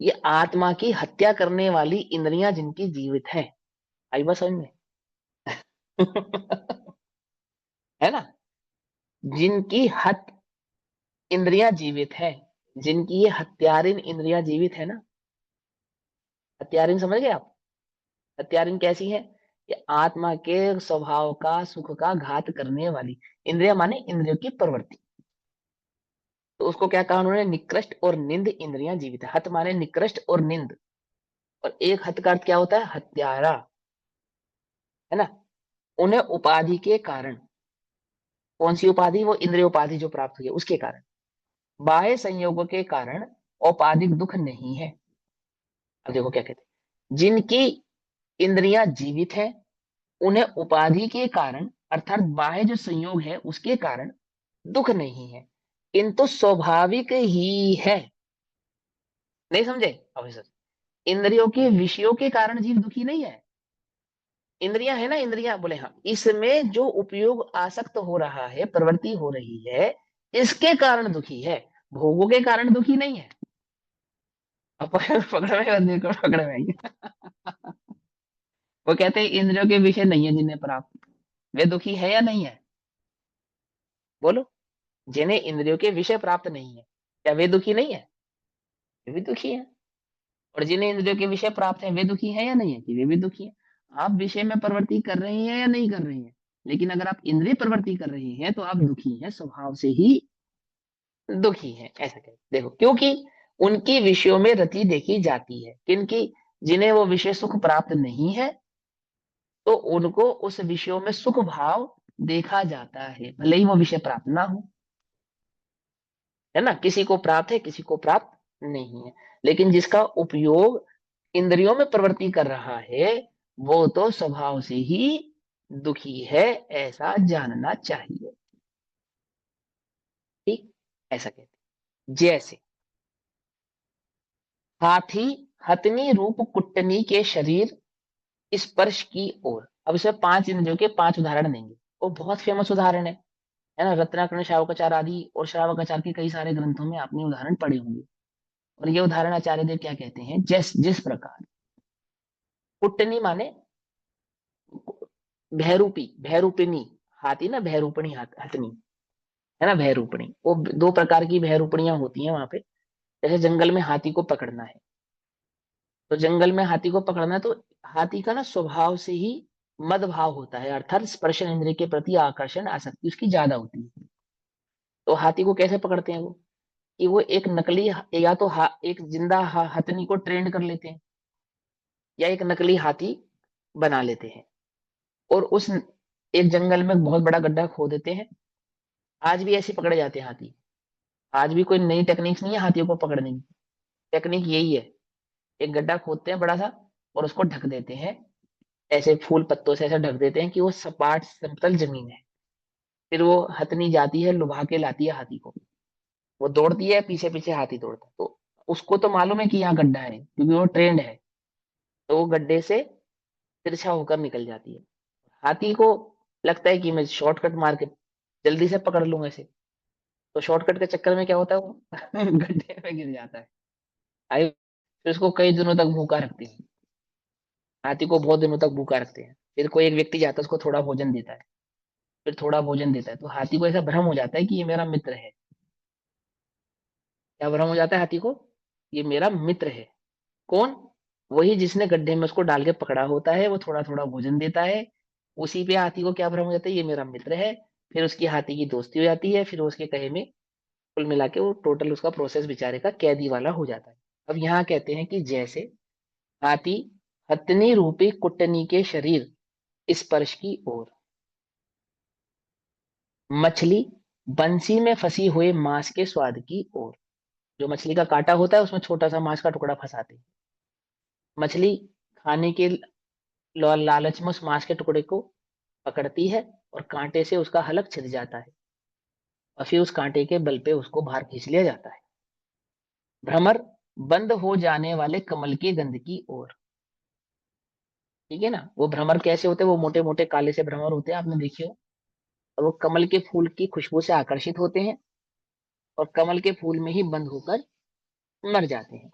ये आत्मा की हत्या करने वाली इंद्रियां जिनकी जीवित है। आई बात समझ में? है ना, जिनकी हत इंद्रियां जीवित है, जिनकी ये हत्यारिन इंद्रियां जीवित है ना। हत्यारिन समझ गए आप? हत्यारिन कैसी है? कि आत्मा के स्वभाव का, सुख का घात करने वाली इंद्रिया, माने इंद्रियों की प्रवृत्ति। तो उसको क्या कहा उन्होंने? निकृष्ट और निंद इंद्रियां जीवित है। हत माने निकृष्ट और निंद, और एक हत का अर्थ क्या होता है? हत्यारा, है ना। उन्हें उपाधि के कारण, कौन सी उपाधि? वो इंद्रिय उपाधि जो प्राप्त हुई है उसके कारण, बाह्य संयोगों के कारण औपाधिक दुख नहीं है। अब देखो क्या कहते हैं, जिनकी इंद्रियां जीवित है उन्हें उपाधि के कारण अर्थात बाह्य जो संयोग है उसके कारण दुख नहीं है, किंतु स्वाभाविक ही है। नहीं समझे अभी सर? इंद्रियों के विषयों के कारण जीव दुखी नहीं है। इंद्रियां है ना, इंद्रियां बोले हाँ, इसमें जो उपयोग आसक्त हो रहा है, प्रवृत्ति हो रही है, इसके कारण दुखी है, भोगों के कारण दुखी नहीं है। अब पकड़ में बंदे को पकड़ में आई। वो कहते हैं इंद्रियों के विषय नहीं है जिन्हें प्राप्त, वे दुखी है या नहीं है? बोलो, जिन्हें इंद्रियों के विषय प्राप्त नहीं है, क्या वे दुखी नहीं है? वे भी दुखी है। और जिन्हें इंद्रियों के विषय प्राप्त है वे दुखी है या नहीं है? कि वे भी दुखी है। आप विषय में प्रवृत्ति कर रहे हैं या नहीं कर रहे हैं, लेकिन अगर आप इंद्रिय प्रवृत्ति कर रहे हैं तो आप दुखी हैं, स्वभाव से ही दुखी हैं। ऐसा कहें, देखो, क्योंकि उनकी विषयों में रति देखी जाती है। किनकी? जिन्हें वो विषय सुख प्राप्त नहीं है, तो उनको उस विषयों में सुख भाव देखा जाता है, भले ही वो विषय प्राप्त ना हो। है ना, किसी को प्राप्त है, किसी को प्राप्त नहीं है, लेकिन जिसका उपयोग इंद्रियों में प्रवृत्ति कर रहा है वो तो स्वभाव से ही दुखी है, ऐसा जानना चाहिए। ठीक, ऐसा कहते हैं। जैसे हाथी हथनी रूप कुटनी के शरीर स्पर्श की ओर। अब इसमें 5 इंद्रियों के 5 उदाहरण देंगे। वो बहुत फेमस उदाहरण है ना। रत्नाकरण श्रावकाचार आदि और श्रावकाचार के कई सारे ग्रंथों में आपने उदाहरण पढ़े होंगे। और ये उदाहरण आचार्य देव क्या कहते हैं, जिस प्रकार कुटनी माने भैरूपी, भैरूपिणी, हाथी ना, भैरूपणी हथनी, है ना, भैरूपणी। वो दो प्रकार की भैरूपणियां होती हैं वहां पे। जैसे जंगल में हाथी को पकड़ना है, तो जंगल में हाथी को पकड़ना है, तो हाथी का ना स्वभाव से ही मद भाव होता है, अर्थात स्पर्श इंद्रिय के प्रति आकर्षण आसक्ति उसकी ज्यादा होती है। तो हाथी को कैसे पकड़ते हैं वो, कि वो एक नकली या तो एक जिंदा हथनी को ट्रेंड कर लेते हैं, या एक नकली हाथी बना लेते हैं, और उस एक जंगल में बहुत बड़ा गड्ढा खोद देते हैं। आज भी ऐसे पकड़े जाते हैं हाथी। आज भी कोई नई टेक्निक्स नहीं है हाथियों को पकड़ने की। टेक्निक यही है, एक गड्ढा खोदते हैं बड़ा सा, और उसको ढक देते हैं, ऐसे फूल पत्तों से ऐसा ढक देते हैं कि वो सपाट समतल जमीन है। फिर वो हथनी जाती है, लुभा के लाती है हाथी को, वो दौड़ती है, पीछे पीछे हाथी दौड़ता है। तो उसको तो मालूम है कि यहाँ गड्ढा है, क्योंकि वो ट्रेंड है। तो वो गड्ढे से तिरछा होकर निकल जाती है। हाथी को लगता है कि मैं शॉर्टकट मार के जल्दी से पकड़ लूंगा इसे। तो शॉर्टकट के चक्कर में क्या होता है, वो गड्ढे में गिर जाता है। आई, फिर उसको कई दिनों तक भूखा रखती है। हाथी को बहुत दिनों तक भूखा रखते हैं। फिर कोई एक व्यक्ति जाता है, उसको थोड़ा भोजन देता है, फिर थोड़ा भोजन देता है, तो हाथी को ऐसा भ्रम हो जाता है कि ये मेरा मित्र है। क्या भ्रम हो जाता है हाथी को, ये मेरा मित्र है। कौन, वही जिसने गड्ढे में उसको डाल के पकड़ा होता है, वो थोड़ा थोड़ा भोजन देता है। उसी पे हाथी को क्या भ्रम हो जाता है, ये मेरा मित्र है। फिर उसकी हाथी की दोस्ती हो जाती है, फिर वो उसके कहे में कुल मिला के वो टोटल उसका प्रोसेस बेचारे का कैदी वाला हो जाता है। अब यहाँ कहते हैं कि जैसे हाथी हथनी रूपी कुटनी के शरीर स्पर्श की ओर, मछली बंसी में फंसी हुए मांस के स्वाद की ओर। जो मछली का कांटा होता है उसमें छोटा सा मांस का टुकड़ा फंसाते हैं। मछली खाने के लालच में उस मांस के टुकड़े को पकड़ती है, और कांटे से उसका हलक छिद जाता है, और फिर उस कांटे के बल पे उसको बाहर खींच लिया जाता है। भ्रमर बंद हो जाने वाले कमल की गंध की ओर। ठीक है ना। वो भ्रमर कैसे होते हैं, वो मोटे मोटे काले से भ्रमर होते हैं, आपने देखे हो। और वो कमल के फूल की खुशबू से आकर्षित होते हैं, और कमल के फूल में ही बंद होकर मर जाते हैं।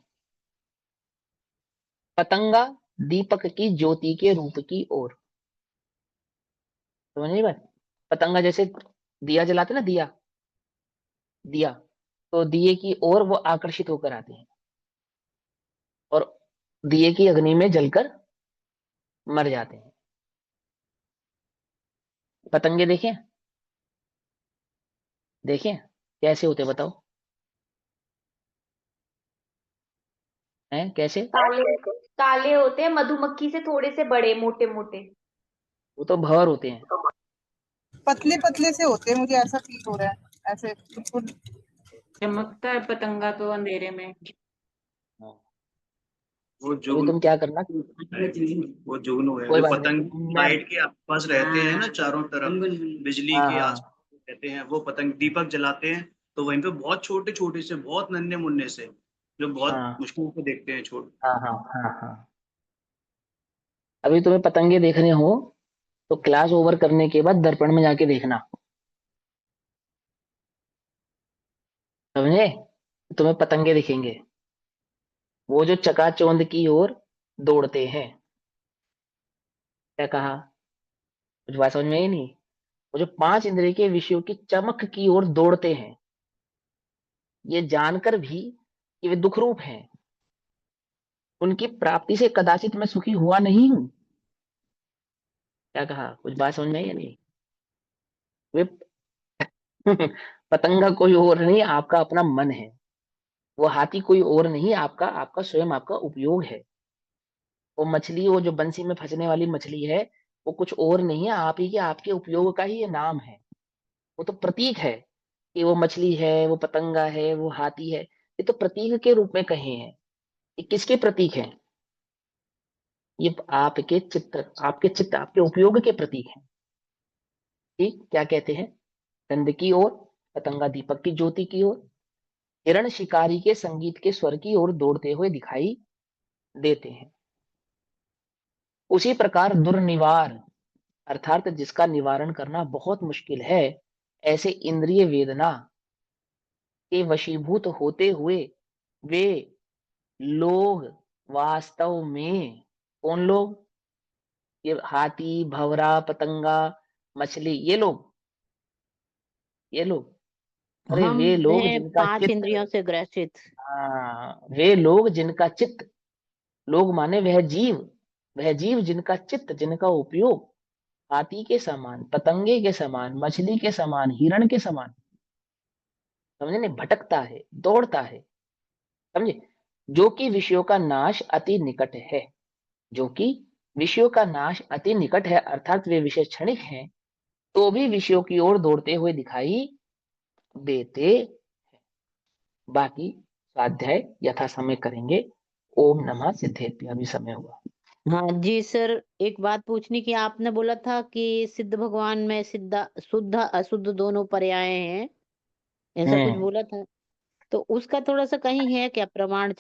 पतंगा दीपक की ज्योति के रूप की ओर। समझ नहीं बात। पतंगा जैसे दिया जलाते ना, दिया दिया, तो दिए की ओर वो आकर्षित होकर आते हैं, और दिए की अग्नि में जलकर मर जाते हैं। पतंगे देखें, देखें कैसे होते बताओ, हैं कैसे। काले काले होते हैं, मधुमक्खी से थोड़े से बड़े, मोटे मोटे। वो तो भंवर होते हैं। पतले पतले से होते हैं, मुझे ऐसा फील हो रहा है, ऐसे बिल्कुल। चमकता है पतंगा तो अंधेरे में। हाँ। वो अभी जुगनू, तुम क्या करना, वो जुगनू है, कोई वो बात पतंग नहीं मैं, लाइट के आसपास रहते हैं ना, चारों तरफ बिजली हाँ के हाँ आसपास रहते हैं। वो पतंग दीपक जलाते हैं, तो वहीं पे बहुत छोटे छोटे से, बहुत नन्हे मुन्ने से, जो बहुत हाँ मुश्किल से देखते हैं छोटे। हाँ हाँ हाँ हाँ। अभी तुम्हें पतंगे देखने हो तो क्लास ओवर करने के बाद दर्पण में जाके देखना, समझे। तुम्हें पतंगे दिखेंगे, वो जो चकाचौंध की ओर दौड़ते हैं। क्या कहा, कुछ बात समझ में ही नहीं। वो जो पांच इंद्रिय के विषयों की चमक की ओर दौड़ते हैं, ये जानकर भी कि वे दुख रूप हैं, उनकी प्राप्ति से कदाचित मैं सुखी हुआ नहीं हूं। क्या कहा, कुछ बात समझ में आई या नहीं। वे पतंगा कोई और नहीं, आपका अपना मन है। वो हाथी कोई और नहीं, आपका आपका स्वयं आपका उपयोग है। वो मछली, वो जो बंसी में फंसने वाली मछली है, वो कुछ और नहीं है, आप ही के आपके उपयोग का ही ये नाम है। वो तो प्रतीक है कि वो मछली है, वो पतंगा है, वो हाथी है, ये तो प्रतीक के रूप में कहे हैं। ये किसके प्रतीक है, ये आपके चित्त, आपके चित्त, आपके उपयोग के प्रतीक हैं। ठीक, क्या कहते हैं, गंध की ओर, पतंगा दीपक की ज्योति की ओर, हिरण शिकारी के संगीत के स्वर की ओर दौड़ते हुए दिखाई देते हैं। उसी प्रकार दुर्निवार, अर्थात जिसका निवारण करना बहुत मुश्किल है, ऐसे इंद्रिय वेदना के वशीभूत होते हुए वे लोग वास्तव में, कौन लोग? ये हाथी, भंवरा, पतंगा, मछली, ये लोग, अरे हम वे लोग हैं जिनका 5 चित्त, इंद्रियों से ग्रसित। वे लोग जिनका चित्त, लोग माने वह जीव जिनका चित्त, जिनका उपयोग हाथी के समान, पतंगे के समान, मछली के समान, हिरण के समान, समझे नहीं, भटकता है, दौड़ता है, समझे, जो कि विषयों का नाश अति निकट है, जो कि विषयों का नाश अति निकट है, अर्थात वे विषय क्षणिक हैं, तो भी विषयों की ओर दौड़ते हुए दिखाई देते। बाकी स्वाध्याय यथा समय करेंगे। ओम नमः सिद्धेभ्यः। अभी समय हुआ। हाँ जी सर, एक बात पूछनी कि आपने बोला था कि सिद्ध भगवान में शुद्ध अशुद्ध दोनों पर्याय हैं, ऐसा कुछ बोला था, तो उसका थोड़ा सा कहीं है क्या प्रमाण?